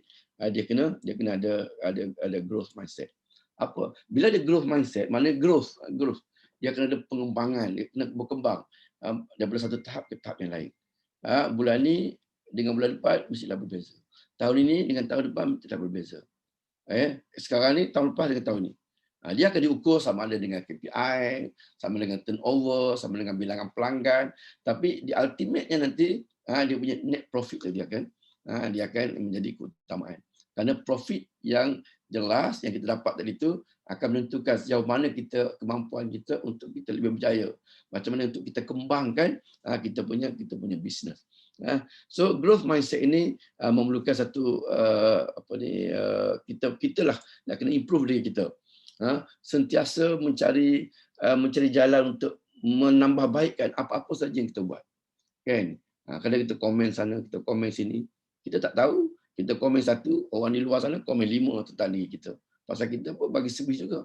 dia kena ada growth mindset. Bila ada growth mindset, mana growth dia kena ada pengembangan, dia kena berkembang daripada satu tahap ke tahap yang lain. Bulan ni dengan bulan depan mestilah berbeza. Tahun ini dengan tahun depan mestilah berbeza. Sekarang ni tahun lepas dengan tahun ni. Dia akan diukur sama ada dengan KPI, sama dengan turnover, sama dengan bilangan pelanggan. Tapi di ultimate-nya nanti dia punya net profit dia akan menjadi keutamaan. Kerana profit yang jelas yang kita dapat tadi itu akan menentukan sejauh mana kemampuan kita untuk kita lebih berjaya. Macam mana untuk kita kembangkan kita punya bisnes. So growth mindset ini memerlukan satu kita lah nak kena improve diri kita. Sentiasa mencari jalan untuk menambah baikkan apa-apa saja yang kita buat. Kan? Kadang kita komen sana, kita komen sini, kita tak tahu, kita komen satu, orang di luar sana komen 5 tentang diri kita. Pasal kita pun bagi servis juga.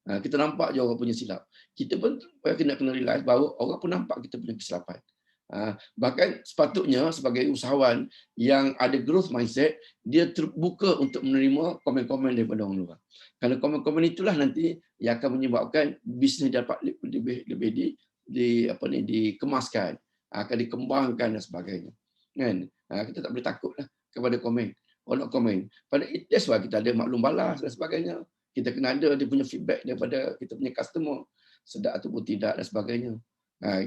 Kita nampak je orang punya silap. Kita pun kena realize bahawa orang pun nampak kita punya kesilapan. Bahkan sepatutnya sebagai usahawan yang ada growth mindset, dia terbuka untuk menerima komen-komen daripada orang luar. Kerana komen-komen itulah nanti yang akan menyebabkan bisnes dapat lebih dikemaskan, akan dikembangkan dan sebagainya. Kan? Kita tak boleh takutlah kepada komen. Orang nak komen. That's why kita ada maklum balas dan sebagainya. Kita kena ada dia punya feedback daripada kita punya customer, sedap ataupun tidak dan sebagainya.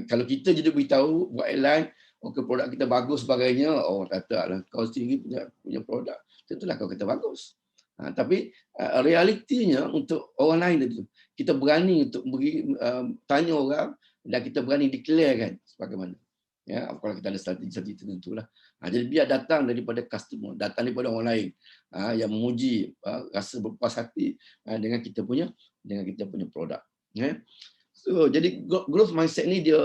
Kalau kita je beritahu buat airline, produk kita bagus sebagainya, taklah kau sendiri punya produk, tentulah kau kata bagus. Tapi realitinya untuk orang lain itu, kita berani untuk tanya orang dan kita berani declare kan sebagaimana. Kalau kita ada strategi tertentu lah. Jadi biar datang daripada customer, datang daripada orang lain yang memuji, rasa berpuas hati dengan kita punya produk. So, jadi growth mindset ni dia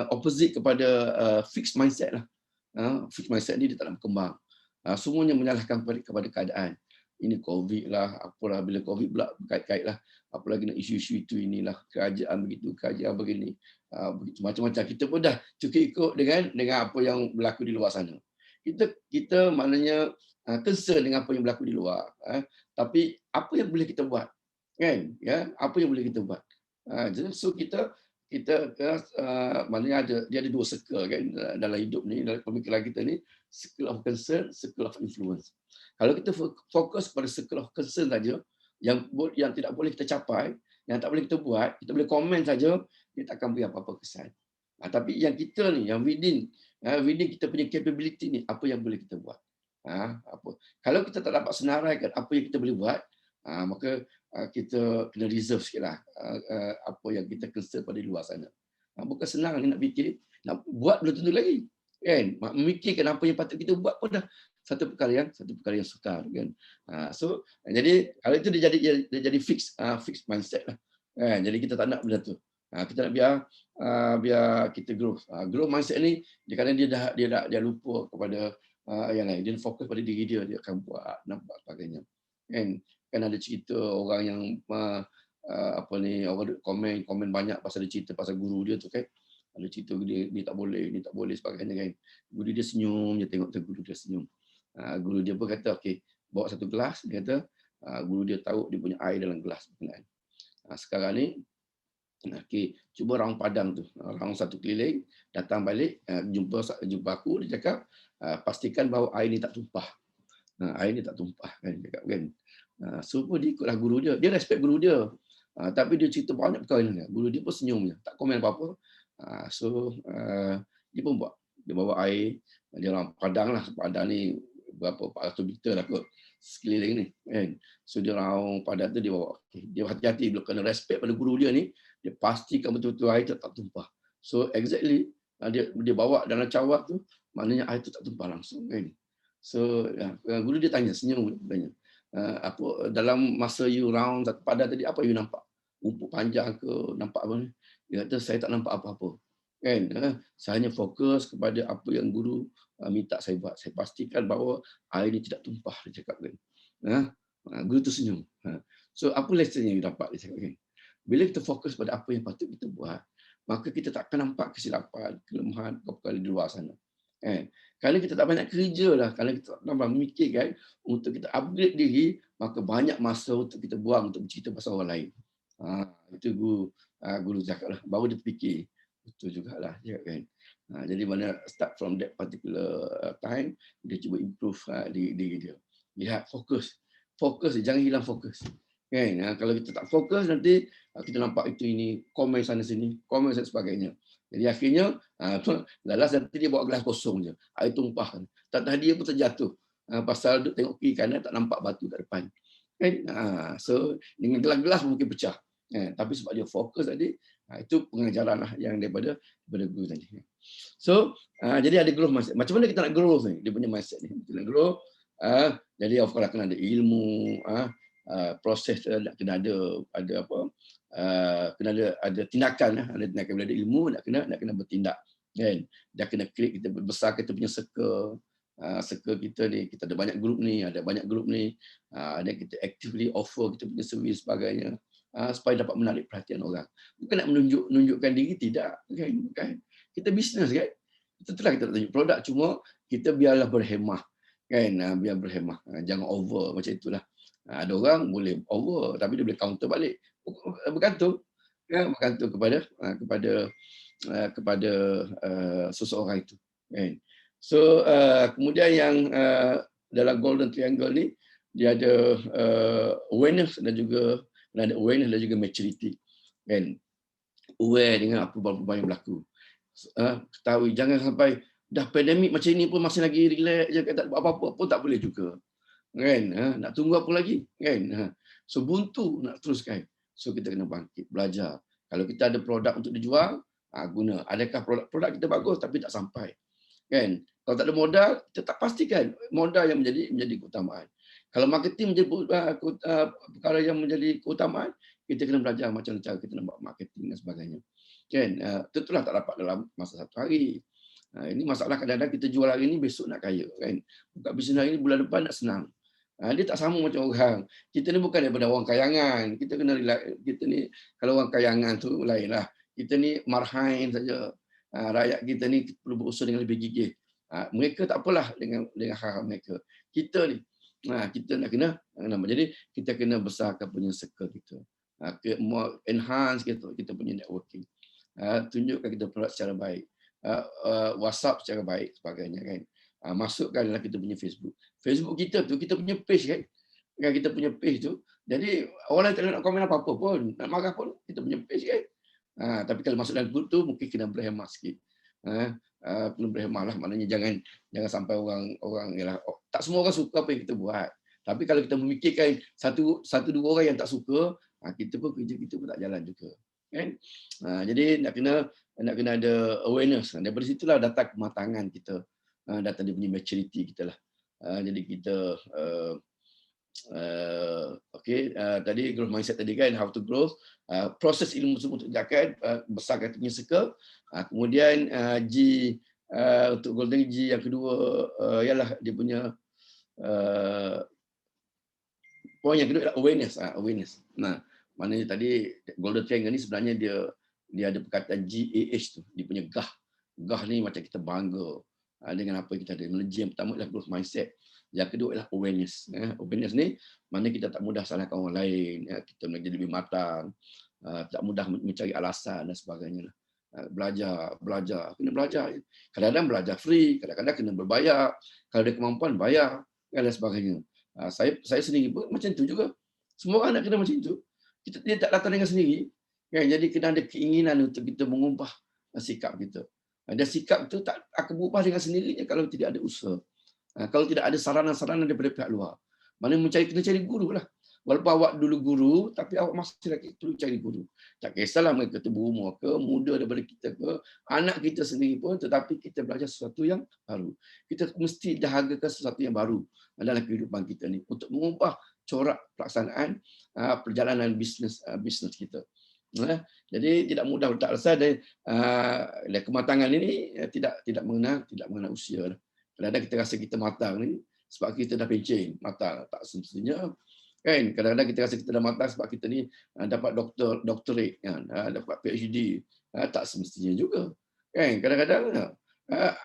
opposite kepada fixed mindset lah. Fixed mindset ni dia tak nak berkembang. Semuanya menyalahkan kepada keadaan. Ini COVID lah, apalah bila COVID pula berkait-kait lah. Apalagi nak isu-isu itu inilah, kerajaan begitu, kerajaan begini. Begitu macam-macam. Kita pun dah cukup ikut dengan apa yang berlaku di luar sana. Kita maknanya concern dengan apa yang berlaku di luar. Tapi apa yang boleh kita buat? Kan? Apa yang boleh kita buat? So kita maknanya dia ada 2 circle kan dalam hidup ni, dalam pemikiran kita ni, circle of concern, circle of influence. Kalau kita fokus pada circle of concern saja, yang tidak boleh kita capai, yang tak boleh kita buat, kita boleh komen saja, dia tak akan beri apa-apa kesan. Tapi yang kita ni, yang within kita punya capability ni, apa yang boleh kita buat? Apa? Kalau kita tak dapat senaraikan apa yang kita boleh buat, maka kita kena reserve sikitlah apa yang kita concern pada luar sana. Bukan senang nak fikir, nak buat belum tentu lagi. Kan? Memikirkan apa yang patut kita buat pun dah satu perkara yang sukar kan. So jadi kalau itu dia jadi fixed mindset lah. Kan? Jadi kita tak nak benda tu. Kita nak biar kita grow. Grow mindset ni kadang dia lupa kepada yang lain. Dia fokus pada diri dia akan buat nampak sebagainya. Kan ada cerita orang yang orang komen banyak pasal dia cerita pasal guru dia tu kan. Ada cerita dia tak boleh sebagainya kan. Guru dia senyum, dia tengok tu guru dia senyum. Guru dia pun kata okey, bawa satu gelas, dia kata guru dia tahu dia punya air dalam gelas berkenaan. Sekarang ni okey, cuba round padang tu. Round satu keliling, datang balik jumpa aku, dia cakap pastikan bahawa air ni tak tumpah. Air ni tak tumpah kan, cakap kan. So pun dia ikutlah guru dia. Dia respect guru dia. Tapi dia cerita banyak perkara ni. Guru dia pun senyum je, tak komen apa-apa. Dia pun buat. Dia bawa air, dia orang padang lah. Padang ni berapa 400 meter lah kot sekeliling ni kan. So dia orang padang tu dia bawa. Dia hati-hati bila kena respect pada guru dia ni, dia pastikan betul-betul air tu tak tumpah. So exactly dia bawa dalam cawat tu, maknanya air tu tak tumpah langsung kan. So guru dia tanya, senyum tanya. Dalam masa you round padang tadi, apa you nampak? Rumput panjang ke, nampak apa ni? Dia kata saya tak nampak apa-apa. Kan? Saya hanya fokus kepada apa yang guru minta saya buat. Saya pastikan bahawa air ni tidak tumpah, dia cakap kan. Guru tu senyum. So apa lesson yang you dapat, dia cakap kan. Bila kita fokus pada apa yang patut kita buat, maka kita tak akan nampak kesilapan, kelemahan, perkara di luar sana. Kalau kita tak banyak kerja lah, kalau kita tak banyak memikirkan untuk kita upgrade diri, maka banyak masa untuk kita buang untuk bercerita pasal orang lain. Itu guru cakap lah, baru dia fikir. Betul jugalah, kan. Jadi mana start from that particular time, dia cuba improve diri dia. Lihat fokus. fokus, jangan hilang fokus. Kan? Kalau kita tak fokus nanti kita nampak itu ini komen sana sini, komen dan sebagainya. Jadi akhirnya lalas nanti dia bawa gelas kosong je, air tumpah. Tak ada dia pun terjatuh. Pasal duk tengok kiri kanan tak nampak batu kat depan. Kan? So dengan gelas-gelas mungkin pecah. Tapi sebab dia fokus tadi, itu pengajaran lah yang daripada guru tadi. So jadi ada growth mindset. Macam mana kita nak grow ni? Dia punya mindset ni. Kita nak grow. Jadi of course kena ada ilmu, proses kena ada apa? Kena ada tindakan, ada tindakan. Bila ada ilmu nak kena bertindak. Kan? Dia kena create, kita besar kita punya circle. Circle kita ni, kita ada banyak grup ni, ada kita actively offer kita punya servis sebagainya, supaya dapat menarik perhatian orang. Bukan nak menunjukkan diri, tidak kan? Kita bisnes kan, itulah kita tunjuk produk, cuma kita biarlah berhemah kan, biar berhemah, jangan over macam itulah. Ada orang boleh over tapi dia boleh counter balik, bergantung kepada seseorang itu kan. So kemudian yang dalam golden triangle ni dia ada awareness dan juga maturity kan. Aware dengan apa-apa yang berlaku. Ketahui, jangan sampai dah pandemik macam ni pun masih lagi relax je, tak buat apa-apa pun tak boleh juga. Kan? Nak tunggu apa lagi? Kan? So buntu nak teruskan. So kita kena bangkit, belajar. Kalau kita ada produk untuk dijual, guna. Adakah produk kita bagus tapi tak sampai? Kan? Kalau tak ada modal, kita tak pastikan modal yang menjadi keutamaan. Kalau marketing menjadi perkara yang menjadi keutamaan, kita kena belajar macam mana cara kita nak buat marketing dan sebagainya. Kan? Tentulah tak dapat dalam masa satu hari. Ini masalah kadang-kadang kita jual hari ini, besok nak kaya. Kan? Buka bisnes hari ini, bulan depan nak senang. Dia tak sama macam orang. Kita ni bukan daripada orang kayangan. Kita ni, kalau orang kayangan tu lainlah. Kita ni marhain saja. Rakyat kita ni perlu berusaha dengan lebih gigih. Mereka tak apalah dengan hal mereka. Kita ni, kita nak kena jadi kita kena besarkan punya circle kita. Enhance kita punya networking. Tunjukkan kita produk secara baik. WhatsApp secara baik sebagainya kan. Masukkan dalam kita punya Facebook kita tu, kita punya page kan. Kita punya page tu. Jadi orang tak nak komen apa-apa pun, nak marah pun, kita punya page kan. Tapi kalau masuk dalam grup tu mungkin kena berhemah sikit. Perlu berhemah lah, maknanya jangan sampai orang yalah, tak semua orang suka apa yang kita buat. Tapi kalau kita memikirkan satu dua orang yang tak suka, kita pun kerja kita pun tak jalan juga. Kan? Jadi nak kena ada awareness. Daripada situlah datang kematangan kita, datang dia punya maturity kita lah. Jadi kita tadi growth mindset tadi kan, how to grow, proses ilmu semua untuk jaga, besarkan punya circle. Kemudian untuk golden G yang kedua ialah dia punya poin yang kedua adalah awareness. Maknanya tadi golden triangle ni sebenarnya dia ada perkataan GAH tu, dia punya gah ni macam kita bangga dengan apa yang kita ada. Energy yang pertama adalah growth mindset. Yang kedua adalah awareness. Awareness ni mana kita tak mudah salahkan orang lain, kita menjadi lebih matang, tak mudah mencari alasan dan sebagainya. Belajar, kena belajar. Kadang-kadang belajar free, kadang-kadang kena berbayar. Kalau ada kemampuan bayar dan sebagainya. Saya sendiri pun macam tu juga. Semua orang nak kena macam tu. Dia tak datang dengan sendiri. Jadi kena ada keinginan untuk kita mengubah sikap kita. Dan sikap itu tak akan berubah dengan sendirinya kalau tidak ada usaha. Kalau tidak ada saranan-saranan daripada pihak luar. Mana kena cari guru lah. Walaupun awak dulu guru, tapi awak masih lagi perlu cari guru. Tak kisahlah mereka tu berumur ke, muda daripada kita ke, anak kita sendiri pun, tetapi kita belajar sesuatu yang baru. Kita mesti dahagakan sesuatu yang baru dalam kehidupan kita ni untuk mengubah corak pelaksanaan perjalanan bisnes kita. Jadi tidak mudah letak asal dan kematangan ini tidak mengenal usia. Kadang-kadang kita rasa kita matang ni sebab kita dah pencen, matang. Tak semestinya. Kan? Kadang-kadang kita rasa kita dah matang sebab kita ni dapat doctorate, kan? Dapat PhD. Tak semestinya juga. Kan? Kadang-kadang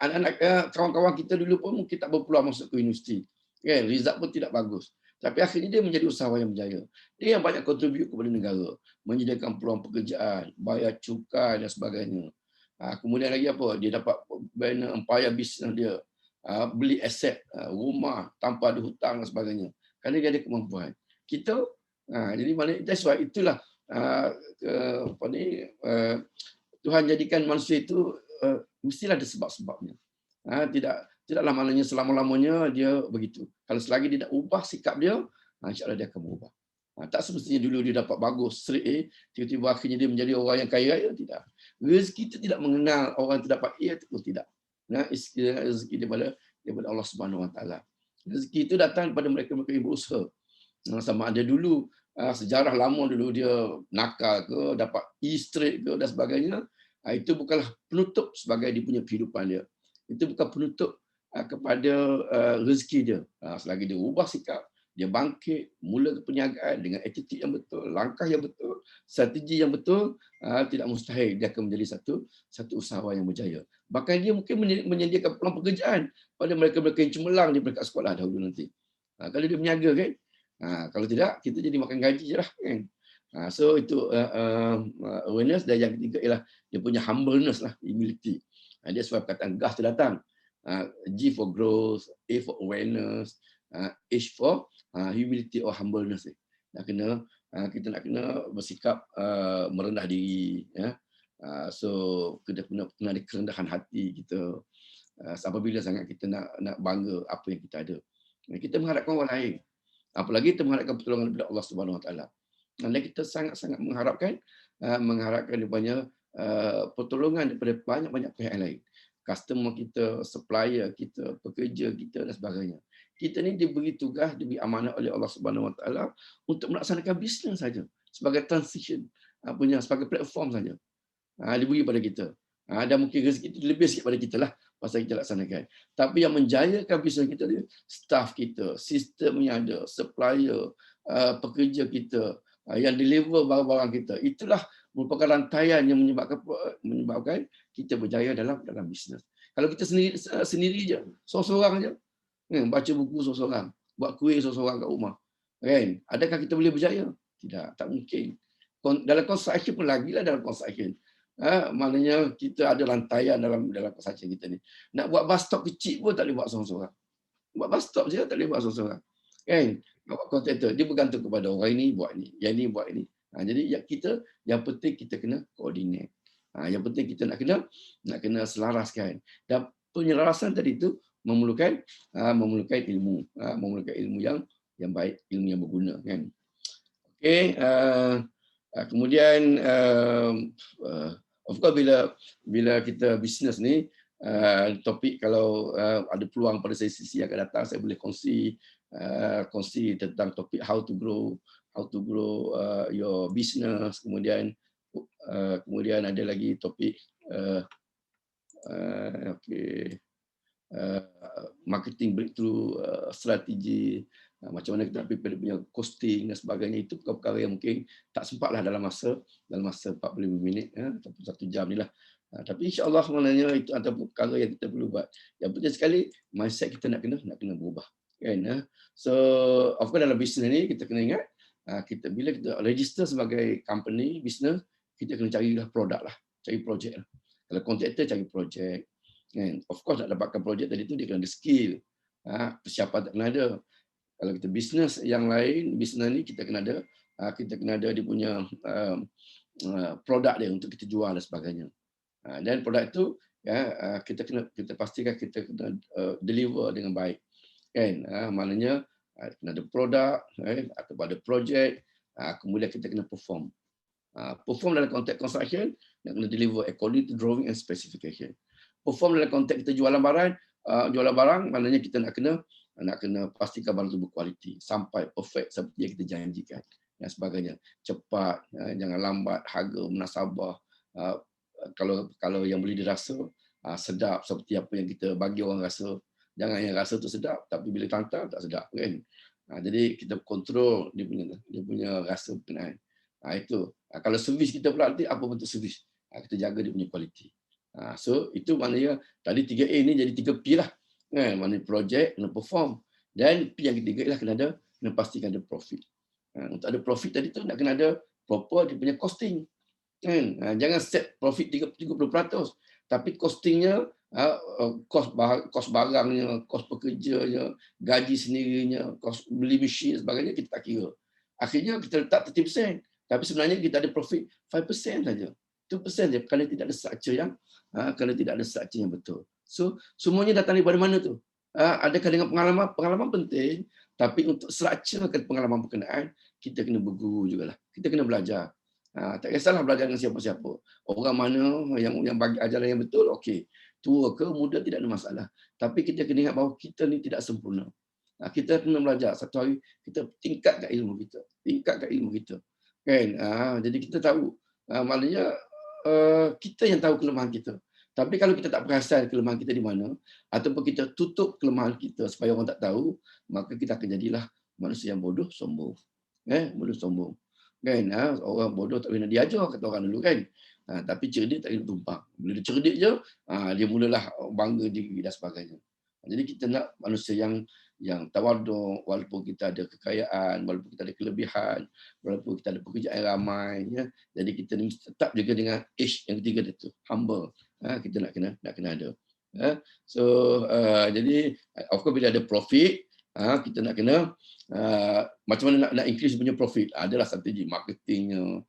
anak-anak kawan-kawan kita dulu pun mungkin tak berpeluang masuk ke universiti. Kan? Result pun tidak bagus. Tapi akhirnya dia menjadi usahawan yang berjaya. Dia yang banyak kontribut kepada negara. Menyediakan peluang pekerjaan, bayar cukai dan sebagainya. Kemudian lagi apa? Dia dapat bina empire bisnes dia. Beli aset, rumah tanpa ada hutang dan sebagainya. kerana dia ada kemampuan. Kita jadi maknanya that's why itulah apa ni Tuhan jadikan manusia itu mestilah ada sebab-sebabnya. Tidaklah maknanya selama-lamanya dia begitu. Kalau selagi dia nak ubah sikap dia, insya-Allah dia akan berubah. Tak semestinya dulu dia dapat bagus, straight A, tiba-tiba akhirnya dia menjadi orang yang kaya raya, tidak. Rezeki itu tidak mengenal orang terdapat A ataupun tidak. Rezeki daripada Allah Subhanahu Wa Taala. Rezeki itu datang daripada mereka-mereka yang berusaha. Sama ada dulu sejarah lama dulu dia nakal ke, dapat E straight ke dan sebagainya, itu bukanlah penutup sebagai dia punya kehidupan dia. Itu bukan penutup kepada rezeki dia. Selagi dia ubah sikap, dia bangkit, mula ke perniagaan dengan attitude yang betul, langkah yang betul, strategi yang betul, tidak mustahil dia akan menjadi satu usahawan yang berjaya. Bahkan dia mungkin menyediakan peluang pekerjaan pada mereka-mereka yang cemerlang di peringkat sekolah dahulu nanti. Kalau dia berniaga kan, kalau tidak kita jadi makan gaji je lah kan. So itu awareness, dan yang ketiga ialah dia punya humbleness lah, humility. Dia sebab perkataan GAS tu datang. G for growth, A for awareness, H for humility or humbleness. Kita nak kena bersikap merendah diri. So kita kena ada kerendahan hati kita. Apabila sangat kita nak bangga apa yang kita ada. Kita mengharapkan orang lain. Apalagi kita mengharapkan pertolongan daripada Allah Subhanahu Wa Taala. Dan kita sangat-sangat mengharapkan dia punya pertolongan daripada banyak-banyak pihak lain. Customer kita, supplier kita, pekerja kita dan sebagainya. Kita ni diberi tugas, diberi amanah oleh Allah Subhanahu Wa Taala untuk melaksanakan bisnes saja, sebagai transition sebagai platform saja. Diberi pada kita. Dan mungkin rezeki itu lebih sikit pada kita lah pasal kita laksanakan. Tapi yang menjayakan bisnes kita dia staff kita, sistem yang ada, supplier, pekerja kita, yang deliver barang-barang kita. Itulah merupakan rantaian yang menyebabkan kita berjaya dalam bisnes. Kalau kita sendiri je, seorang-seorang je, baca buku seorang-seorang, buat kuih seorang-seorang kat rumah, kan? Adakah kita boleh berjaya? Tidak, tak mungkin. Dalam construction pun lagilah dalam construction. Maknanya kita ada rantaian dalam construction kita ni. Nak buat bus stop kecil pun tak boleh buat seorang-seorang. Buat bus stop je tak boleh buat seorang-seorang. Kan? Buat kontraktor, dia bergantung kepada orang ini buat ni, yang ni buat ni. Jadi yang penting kita kena coordinate. Yang penting kita nak kena selaraskan. Dan penyelarasan tadi itu memerlukan ilmu, memerlukan ilmu yang baik, ilmu yang berguna, kan. Okey, kemudian of course bila kita bisnes ni, topik kalau ada peluang pada sesi yang akan datang, saya boleh kongsi tentang topik how to grow your business. Kemudian ada lagi topik marketing breakthrough strategi, macam mana kita prepare punya costing dan sebagainya. Itu perkara yang mungkin tak sempatlah dalam masa 45 minit ataupun 1 jam ni lah. Tapi insya-Allah maknanya itu antara perkara yang kita perlu buat. Yang penting sekali mindset kita nak kena berubah, kan. So of course dalam bisnes ni kita kena ingat, bila kita register sebagai company bisnes, kita kena carilah produk lah, cari projek lah. Kalau kontraktor cari projek, kan. Of course nak dapatkan projek tadi tu dia kena ada skill, persiapan tak kena ada. Kalau kita bisnes yang lain, bisnes ni kita kena ada dia punya produk dia untuk kita jual dan sebagainya. Dan produk itu kita pastikan kita kena deliver dengan baik, kan. Maknanya kena ada produk atau ada projek, kemudian kita kena perform dalam konteks construction, nak kena deliver according to drawing and specification. Perform dalam konteks kita jualan barang, maknanya kita nak kena pastikan barang itu berkualiti sampai perfect seperti yang kita janjikan dan sebagainya. Cepat, jangan lambat, harga munasabah. Kalau yang boleh dirasa, sedap seperti apa yang kita bagi orang rasa. Jangan yang rasa tu sedap tapi bila tantang tak sedap, kan. Jadi kita kontrol dia punya rasa berkenaan. Itu. Kalau servis kita pula nanti apa bentuk servis, kita jaga dia punya kualiti. So itu maknanya tadi 3A ni jadi 3P lah, kan. Maknanya projek, kena perform, dan P yang ketiga ialah kena pastikan ada profit. Untuk ada profit tadi tu nak kena ada proper dia punya costing, kan. Jangan set profit 30%, tapi costingnya kos barangnya, kos pekerjanya, gaji sendirinya, kos beli mesin sebagainya kita tak kira. Akhirnya kita letak 30%, tapi sebenarnya kita ada profit 5% saja. 2% saja kerana tidak ada structure yang betul. So semuanya datang daripada mana tu? Adakah dengan pengalaman? Pengalaman penting, tapi untuk structure pengalaman berkenaan kita kena berguru jugalah. Kita kena belajar. Tak kisahlah belajar dengan siapa-siapa. Orang mana yang bagi ajaran yang betul, okey. Tua ke muda tidak ada masalah. Tapi kita kena ingat bahawa kita ni tidak sempurna. Kita kena belajar. Satu hari kita tingkatkan ilmu kita. Kan? Jadi kita tahu. Maknanya kita yang tahu kelemahan kita. Tapi kalau kita tak perasan kelemahan kita di mana, ataupun kita tutup kelemahan kita supaya orang tak tahu, maka kita akan jadilah manusia yang bodoh, sombong. Bodoh, sombong. Kan? Orang bodoh tak boleh diajar, kata orang dulu kan. Tapi cerdik tak boleh tumpang. Bila dia cerdik je, dia mulalah bangga diri dan sebagainya. Jadi kita nak manusia yang tawaduk, walaupun kita ada kekayaan, walaupun kita ada kelebihan, walaupun kita ada pekerjaan yang ramai, ya. Jadi kita ni tetap juga dengan H yang ketiga itu, humble. Kita nak kena ada. So jadi of course bila ada profit, kita nak kena macam mana nak increase punya profit. Adalah strategi marketingnya,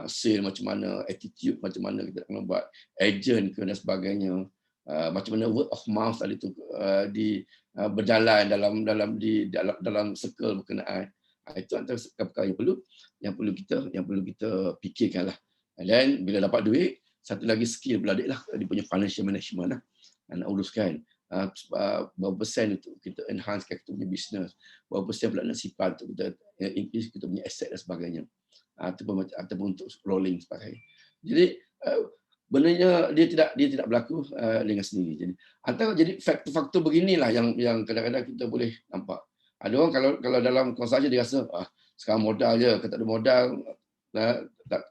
sale macam mana, attitude macam mana kita kena buat, agent ke dan sebagainya. Macam mana word of mouth tadi tu berjalan dalam circle berkenaan. Itu antara perkara yang perlu kita fikirkanlah. Dan bila dapat duit, satu lagi skill beladik lah, dia punya financial management lah. Nak uruskan berapa persen untuk kita enhance kita punya business, berapa persen pula nak simpan untuk kita increase kita punya asset dan sebagainya, ataupun untuk rolling sebagainya. Jadi benarnya dia tidak berlaku dengan sendiri. Jadi antara jadi faktor-faktor beginilah yang kadang-kadang kita boleh nampak. Ada orang kalau dalam konsultasi dia rasa sekarang modal je, kalau tak ada modal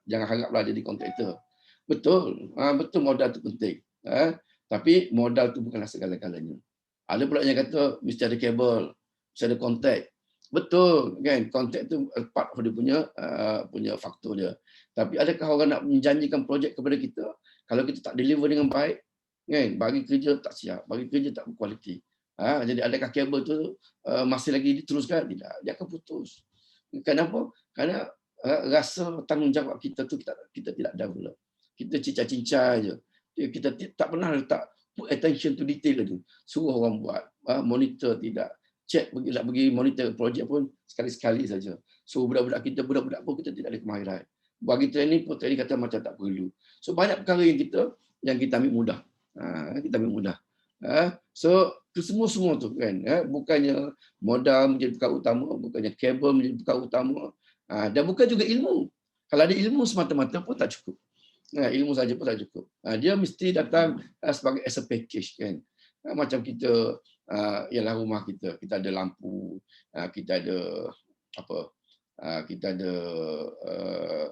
jangan haraplah jadi kontraktor. Betul, betul modal tu penting. Tapi modal tu bukanlah segala-galanya. Ada pula yang kata mesti ada kabel, mesti ada kontak. Betul kan, kontak tu part dia punya faktor dia. Tapi adakah orang nak menjanjikan projek kepada kita, kalau kita tak deliver dengan baik, kan, bagi kerja tak siap, bagi kerja tak berkualiti. Jadi adakah kabel tu masih lagi diteruskan? Tidak, dia akan putus. Kenapa? Karena rasa tanggungjawab kita tu kita tidak develop. Kita cincang-cincang je. Kita tak pernah letak put attention to detail tu. Suruh orang buat, monitor tidak. Check pergi monitor projek pun sekali-sekali saja. So budak-budak pun kita tidak ada kemahiran. Bagi training pun training kata macam tak perlu. So banyak perkara yang kita ambil mudah. So semua tu kan, bukannya modal menjadi perkara utama, bukannya kabel menjadi perkara utama, dan bukan juga ilmu. Kalau ada ilmu semata-mata pun tak cukup. Ilmu saja pun tak cukup. Dia mesti datang sebagai as a package kan. Macam kita ialah rumah kita ada lampu, kita ada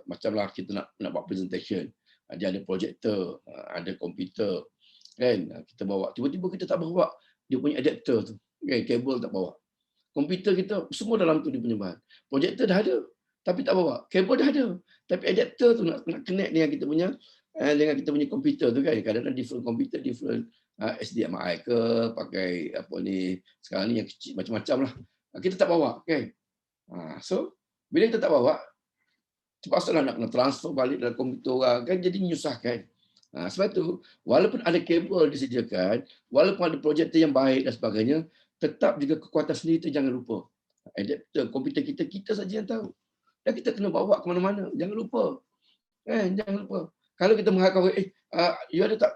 macamlah kita nak buat presentation. Dia ada projector, ada komputer kan. Kita bawa, tiba-tiba kita tak bawa dia punya adapter tu. Kan, kabel tak bawa. Komputer kita semua dalam tu dia punya bahan. Projector dah ada tapi tak bawa. Kabel dah ada tapi adapter tu nak connect dengan kita punya komputer tu kan. Kadang-kadang different komputer, different HDMI ke, pakai sekarang ni yang kecil macam-macam lah. Kita tak bawa kan. So bila kita tak bawa, terpaksalah nak kena transfer balik dalam komputer orang kan, jadi menyusahkan. Sebab tu walaupun ada kabel disediakan, walaupun ada projektor yang baik dan sebagainya, tetap juga kekuatan sendiri tu jangan lupa. Adapter komputer kita saja yang tahu. Dan kita kena bawa ke mana-mana. Jangan lupa. Jangan lupa. Kalau kita mengharapkan, you ada tak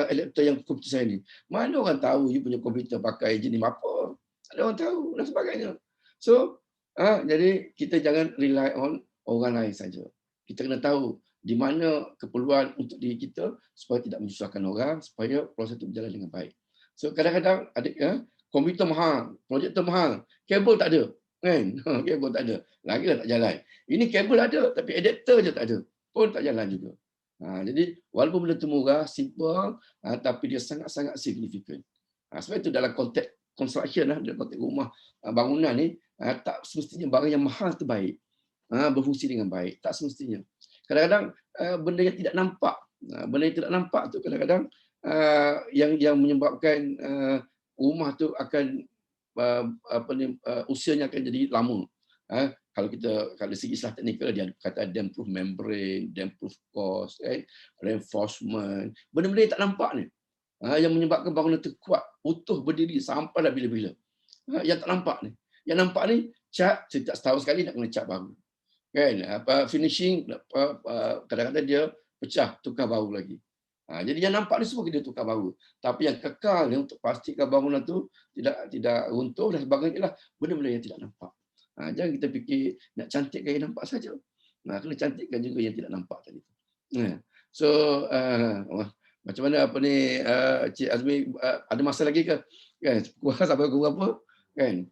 adapter yang komputer saya ni? Mana orang tahu you punya komputer pakai jenis apa? Ada orang tahu dan sebagainya. So, jadi kita jangan rely on orang lain saja. Kita kena tahu di mana keperluan untuk diri kita supaya tidak menyusahkan orang, supaya proses itu berjalan dengan baik. So, kadang-kadang ada komputer mahal, projektor mahal, kabel tak ada. Kan? Kabel tak ada. Lagilah tak jalan. Ini kabel ada tapi adapter je tak ada. Pun tak jalan juga. Jadi walaupun benda tu murah, simple, tapi dia sangat-sangat signifikan. Sebab itu dalam konteks construction, dalam konteks rumah, bangunan ni, tak semestinya barang yang mahal tu baik. Berfungsi dengan baik. Tak semestinya. Kadang-kadang benda yang tidak nampak. Benda yang tidak nampak tu kadang-kadang yang menyebabkan rumah tu akan usianya akan jadi lama. Kalau dari segi istilah teknikal dia kata damp-proof membrane, damp-proof course, reinforcement, benda-benda yang tak nampak ni. Yang menyebabkan bangunan tu kuat, utuh berdiri sampai dah bila-bila. Yang tak nampak ni. Yang nampak ni cat setiap setahun sekali nak kena cat baru. Kan? Finishing kadang-kadang dia pecah, tukar baru lagi. Jadi yang nampak ni semua kita tukar baru. Tapi yang kekal ni untuk pastikan bangunan tu tidak runtuh dan sebagainya ialah benda-benda yang tidak nampak. Jangan kita fikir nak cantikkan yang nampak saja. Kena cantikkan juga yang tidak nampak tadi. So macam mana Cik Azmi, ada masa lagi ke? Kan kurang sampai pukul berapa? Kan?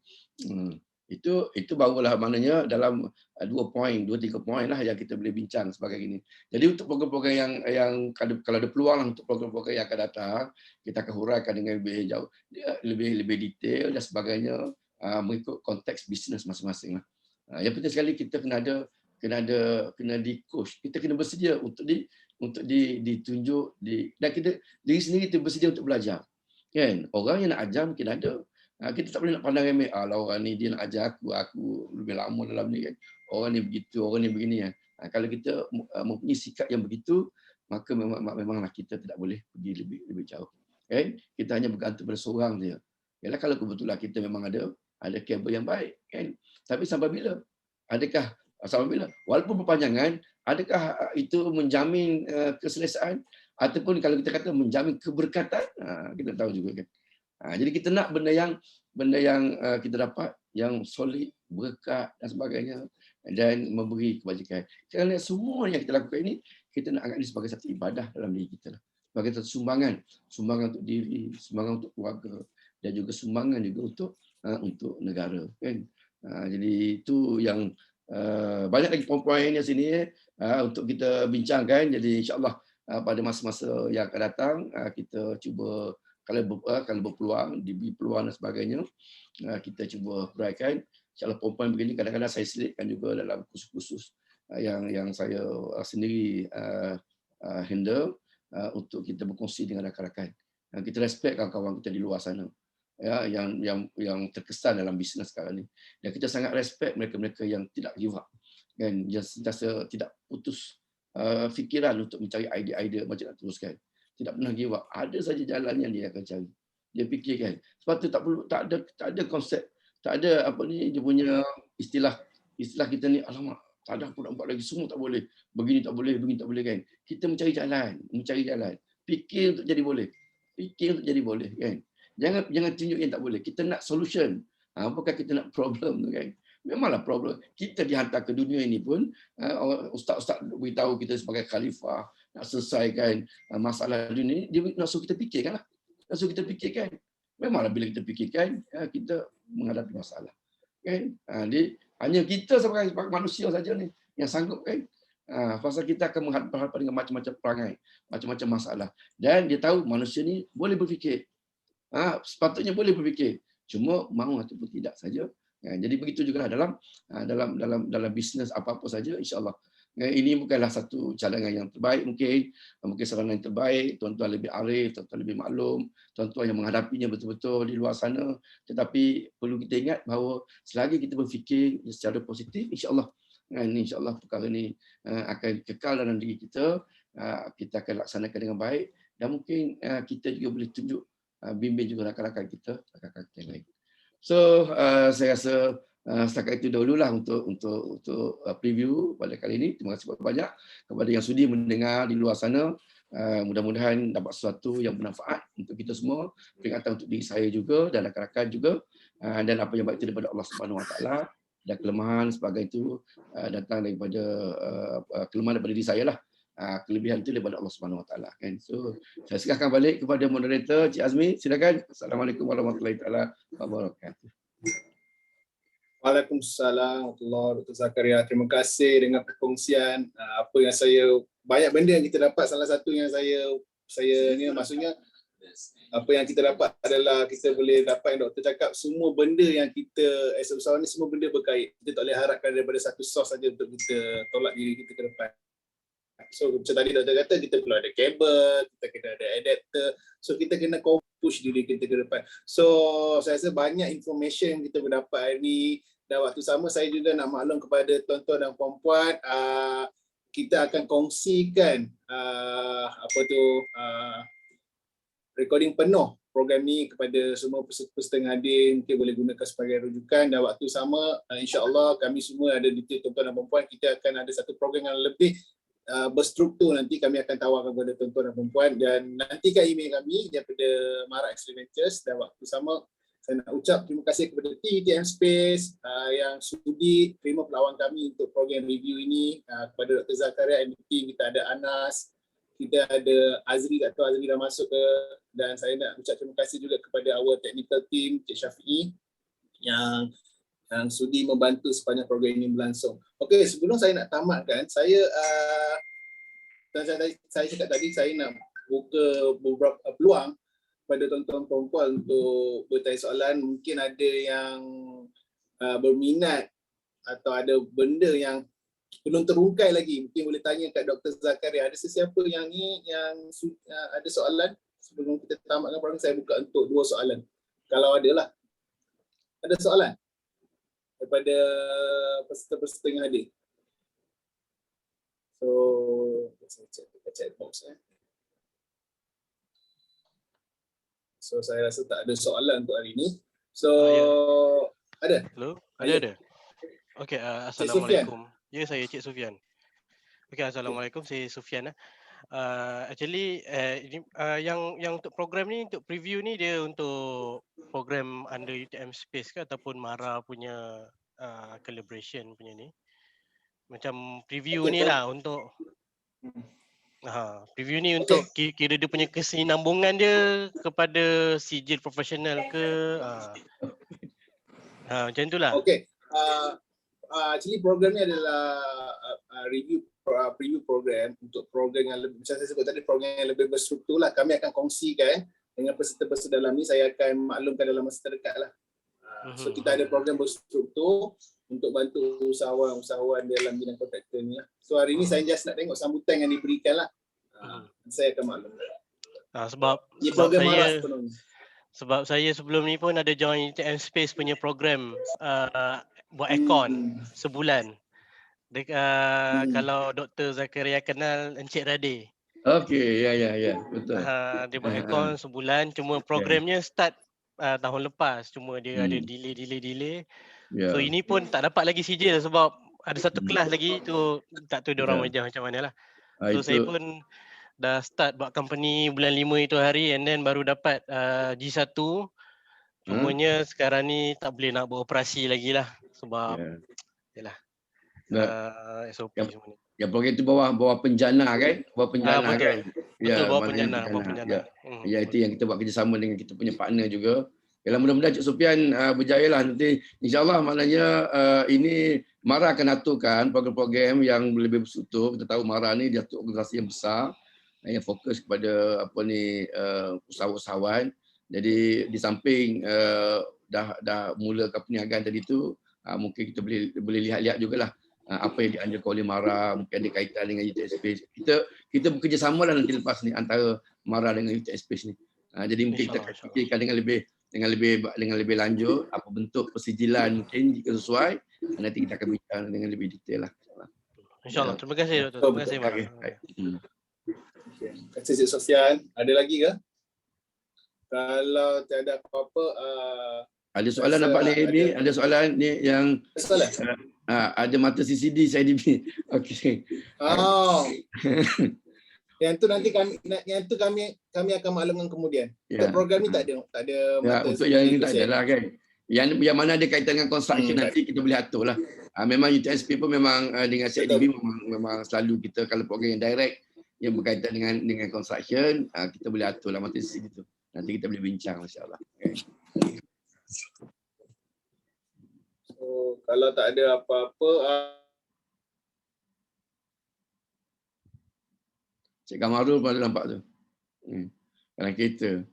Itu barulah maknanya dalam 2-3 poin lah yang kita boleh bincang sebagai ini. Jadi untuk program-program yang kalau ada peluang lah untuk program-program yang akan datang, kita akan huraikan dengan lebih jauh, lebih detail dan sebagainya, mengikut konteks bisnes masing-masing lah. Yang penting sekali kita kena di coach, kita kena bersedia untuk ditunjuk, dan kita diri sendiri kita bersedia untuk belajar. Kan? Orang yang nak ajar mungkin ada. Kita tak boleh nak pandang remeh, orang ni dia nak ajar aku lebih lama dalam ni kan. Orang ni begitu, orang ni begini kan. Kalau kita mempunyai sikap yang begitu, maka memanglah kita tidak boleh pergi lebih jauh. Kan? Kita hanya bergantung pada seorang saja. Yalah kalau kebetulan kita memang ada kabel yang baik kan. Tapi sampai bila? Sampai bila? Walaupun berpanjangan, adakah itu menjamin keselesaan ataupun kalau kita kata menjamin keberkatan? Kita tahu juga kan. Jadi kita nak benda yang kita dapat yang solid, berkat dan sebagainya, dan memberi kebajikan. Kerana semua yang kita lakukan ini, kita nak anggap ini sebagai satu ibadah dalam diri kita, sebagai satu sumbangan untuk diri, sumbangan untuk keluarga, dan juga sumbangan juga untuk negara. Kan? Jadi itu yang banyak lagi poin-poin di sini untuk kita bincangkan. Jadi insya-Allah pada masa-masa yang akan datang kita cuba kalau berpeluang, diberi peluang dan sebagainya, kita cuba huraikan. InsyaAllah poin-poin begini kadang-kadang saya selitkan juga dalam kursus-kursus yang saya sendiri handle untuk kita berkongsi dengan rakan-rakan. Kita respect kawan-kawan kita di luar sana, yang terkesan dalam bisnes sekarang ni. Dan kita sangat respect mereka-mereka yang tidak give up, kan, yang sentiasa tidak putus fikiran untuk mencari idea-idea macam nak teruskan. Tidak pernah give up. Ada saja jalan yang dia akan cari. Dia fikirkan. Sebab tu tak ada konsep, tak ada dia punya istilah kita ni, alamak, tak ada apa nak buat lagi, semua tak boleh. Begini tak boleh kan. Kita mencari jalan. Fikir untuk jadi boleh. Kan. Jangan tunjuk yang tak boleh. Kita nak solution. Bukan kita nak problem tu kan. Memanglah problem. Kita dihantar ke dunia ini pun, ustaz-ustaz beritahu kita sebagai khalifah, nak selesaikan masalah dunia ini, dia nak suruh kita fikirkan lah. Memanglah bila kita fikirkan, kita menghadapi masalah. Kan? Hanya kita sebagai manusia saja ni yang sanggup kan. Pasal kita akan berhadapan dengan macam-macam perangai, macam-macam masalah. Dan dia tahu manusia ni boleh berfikir. Sepatutnya boleh berfikir. Cuma mahu ataupun tidak saja. Jadi begitu juga dalam bisnes apa-apa saja, insya-Allah. Ini bukanlah satu cadangan yang terbaik, mungkin saranan yang terbaik, tuan-tuan lebih arif, tuan-tuan lebih maklum, tuan-tuan yang menghadapinya betul-betul di luar sana. Tetapi perlu kita ingat bahawa selagi kita berfikir secara positif, insya-Allah perkara ini akan kekal dalam diri kita, kita akan laksanakan dengan baik, dan mungkin kita juga boleh tunjuk, bimbing juga rakan-rakan kita yang lain. So saya rasa setakat itu dahululah untuk preview pada kali ini. Terima kasih banyak kepada yang sudi mendengar di luar sana. Mudah-mudahan dapat sesuatu yang bermanfaat untuk kita semua, peringatan untuk diri saya juga dan rakan-rakan juga, dan apa yang baik itu daripada Allah Subhanahu Wa Taala, dan kelemahan sebagai itu datang daripada kelemahan daripada diri saya lah. Kelebihan itu daripada Allah Subhanahu Wa Taala kan. So saya serahkan balik kepada moderator Cik Azmi, silakan. Assalamualaikum warahmatullahi wabarakatuh. Waalaikumsalam warahmatullahi wabarakatuh. Dr. Zakaria, terima kasih dengan perkongsian apa yang banyak benda yang kita dapat. Salah satu yang saya ni maksudnya apa yang kita dapat adalah kita boleh dapat yang doktor cakap, semua benda yang kita as a usahawan ni semua benda berkait. Kita tak boleh harapkan daripada satu source saja untuk kita tolak diri kita ke depan. So macam tadi doktor kata, kita perlu ada kabel, kita kena ada adapter. So kita kena push diri kita ke depan. So saya rasa banyak information yang kita berdapat hari ni. Dan waktu sama saya juga nak maklum kepada tuan-tuan dan puan-puan, kita akan kongsikan recording penuh program ni kepada semua peserta yang hadir, mungkin boleh gunakan sebagai rujukan. Dan waktu sama, insya-Allah kami semua ada detail tuan-tuan dan puan-puan, kita akan ada satu program yang lebih berstruktur, nanti kami akan tawarkan kepada tuan-tuan dan puan-puan, dan nantikan email kami daripada Mara Excellent Ventures. Dan waktu sama saya nak ucap terima kasih kepada UTM Space yang sudi terima pelawaan kami untuk program review ini, kepada Dr. Zakaria and team. Kita ada Anas, kita ada Azri, tak tahu Azri dah masuk ke, dan saya nak ucap terima kasih juga kepada our technical team, Cik Syafiee yang sudi membantu sepanjang program ini berlangsung. Okey, sebelum saya nak tamatkan, saya cakap tadi saya nak buka beberapa peluang kepada tuan-tuan perempuan untuk bertanya soalan. Mungkin ada yang berminat atau ada benda yang belum terungkai lagi, mungkin boleh tanya kat Dr. Zakaria. Ada sesiapa yang ada soalan? Sebelum kita tamatkan program, saya buka untuk 2 soalan. Kalau ada lah. Ada soalan daripada peserta-peserta yang hadir? So, saya check chat box. So, saya rasa tak ada soalan untuk hari ini. So, ada? Hello? Ada. Okey, assalamualaikum. Ya, saya Cik Sufian. Okey, assalamualaikum. Saya Sufian. Actually, yang untuk program ni, untuk preview ni, dia untuk program under UTM Space ke ataupun Mara punya collaboration punya ni? Macam preview ni lah untuk preview ni untuk kira dia punya kesinambungan dia kepada sijil profesional ke, macam itulah. Okey. Actually program ni adalah preview program untuk program yang lebih, macam saya sebut tadi, program yang lebih berstruktur lah. Kami akan kongsikan dengan peserta-peserta dalam ni. Saya akan maklumkan dalam masa terdekat lah. So kita ada program berstruktur untuk bantu usahawan dalam bidang kontraktor ni lah. So hari ni saya just nak tengok sambutan yang diberikan lah. Saya akan maklum. Sebab saya sebelum ni pun ada join UTM Space punya program buat aircon sebulan. Kalau Dr. Zakaria kenal Encik Rade. Okey, ya, betul. Dia buat aircon sebulan, cuma programnya start tahun lepas, cuma dia ada delay. So ini pun tak dapat lagi sijil sebab ada satu kelas lagi tu, tak tahu diorang ajar macam mana lah. So saya pun dah start buat company bulan 5 itu hari, and then baru dapat G1. Cumanya sekarang ni tak boleh nak beroperasi lagi lah sebab yalah SOP semua ni. Ya, program itu bawah penjana kan? Bawah penjana betul. kan? Betul, bawah penjana. Ya, itu yang kita buat kerjasama dengan kita punya partner juga. Yalah, mudah-mudahan Cik Sufian berjaya lah nanti. InsyaAllah maknanya ini Mara akan aturkan program-program yang lebih berstruktur. Kita tahu Mara ni dia atur organisasi yang besar yang fokus kepada usahawan. Jadi di samping dah mula perniagaan tadi tu, mungkin kita boleh lihat jugalah apa yang dianjurkan oleh Mara, mungkin ada kaitan dengan UTM Space. Kita bekerjasama lah nanti lepas ni antara Mara dengan UTM Space ni. Jadi mungkin kita akan fikirkan dengan lebih lanjut apa bentuk persijilan mungkin jika sesuai, nanti kita akan bincang dengan lebih detail lah. InsyaAllah. Terima kasih Dr. Terima kasih Mara. Terima kasih Cik Sofian. Ada lagi ke? Kalau tiada apa-apa, ada soalan nampak ni, ada soalan ni yang ada mata CCD saya di. Okey. Yang tu nanti kami akan maklumkan kemudian. Untuk program ni tak ada mata untuk yang ini tak adalah kan. Yang mana ada kaitan dengan construction nanti kita boleh atur lah. Memang UTSP pun memang dengan CIDB memang selalu kita kalau program yang direct yang berkaitan dengan construction, kita boleh atur lah mata CCD tu. Nanti kita boleh bincang insya-Allah. So, kalau tak ada apa-apa, Cik Kamarul pun ada nampak tu. Dalam kereta.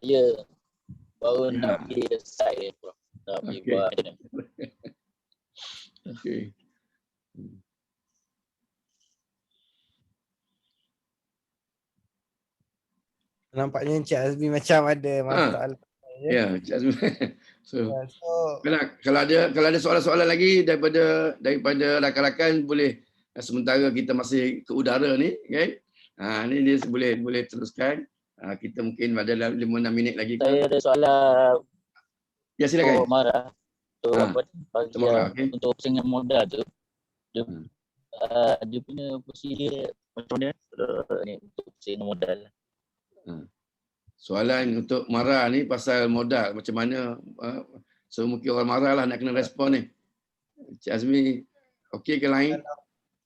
Ya. Baru nak pergi site dia. Nak pergi buat. Okey. Nampaknya Encik Azmi macam ada masalah. Ya, Encik Azmi. So, So, kalau ada soalan-soalan lagi daripada rakan-rakan, boleh sementara kita masih ke udara ni, kan? Ni dia boleh teruskan. Kita mungkin ada 5-6 minit lagi. Saya ada soalan Ya, silakan. untuk Mara. Untuk persaingan modal tu, dia punya prosedur macam mana untuk persaingan modal? Soalan untuk Mara ni pasal modal, macam mana? So mungkin orang marah lah nak kena respon ni. Cik Azmi, okey ke lain?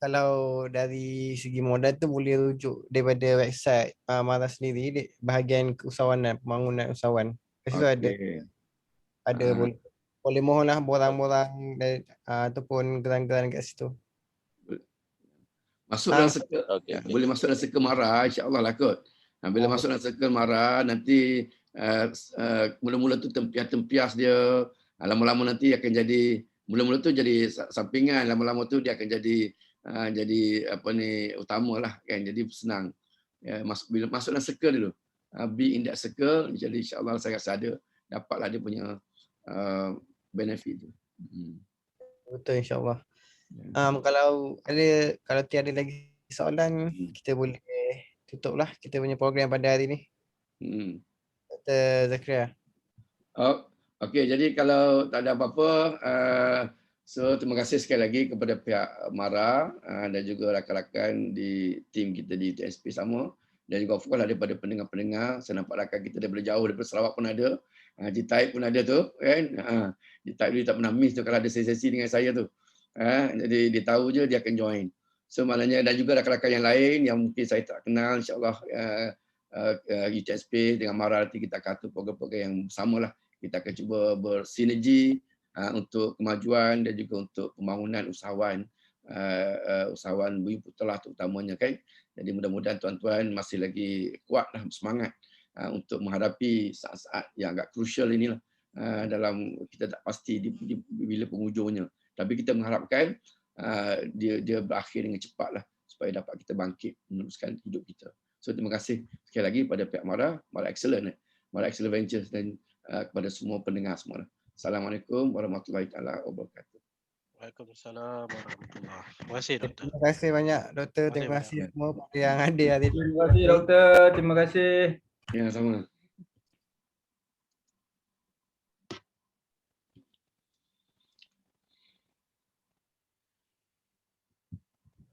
Kalau dari segi modal tu boleh rujuk daripada website Mara sendiri, bahagian keusahawanan, pembangunan usahawan. Kat situ ada boleh mohonlah borang-borang ataupun geran-geran kat situ. Masuk dalam circle, boleh masuk dalam circle Mara, insya-Allah lah kot. Bila masuk dalam circle Mara, nanti mula-mula tu tempias-tempias dia, lama-lama nanti akan jadi, mula-mula tu jadi sampingan, lama-lama tu dia akan jadi apa ni, utama lah kan, jadi senang. Bila masuk dalam circle dulu, be in that circle, jadi insya-Allah saya rasa dapatlah dia punya benefit tu. Betul, insya-Allah. Kalau tiada lagi soalan, kita boleh tutuplah kita punya program pada hari ni. Dr. Zakaria. Okey, jadi kalau tak ada apa-apa, so terima kasih sekali lagi kepada pihak Mara dan juga rakan-rakan di tim kita di TSP sama, dan juga of course daripada pendengar-pendengar. Saya nampak rakan kita daripada jauh, daripada Sarawak pun ada, Jitaib pun ada tu kan. Jitaib dia tak pernah miss tu kalau ada sesi dengan saya tu. Jadi dia tahu je dia akan join. So maknanya, dan juga rakan-rakan yang lain yang mungkin saya tak kenal, insya-Allah UTSP dengan Mara nanti kita akan atur program-program yang samalah. Kita akan cuba bersinergi untuk kemajuan dan juga untuk pembangunan usahawan bumi putera terutamanya kan. Jadi mudah-mudahan tuan-tuan masih lagi kuatlah semangat untuk menghadapi saat-saat yang agak crucial inilah, dalam kita tak pasti bila penghujungnya. Tapi kita mengharapkan dia berakhir dengan cepatlah supaya dapat kita bangkit meneruskan hidup kita. So terima kasih sekali lagi pada pihak Mara Excellent Ventures dan kepada semua pendengar semua. Assalamualaikum warahmatullahi taala wabarakatuh. Waalaikumsalam warahmatullahi. Terima kasih doktor. Terima kasih banyak doktor. Terima kasih semua yang hadir hari ini. Terima kasih doktor. Terima kasih. Ya, sama.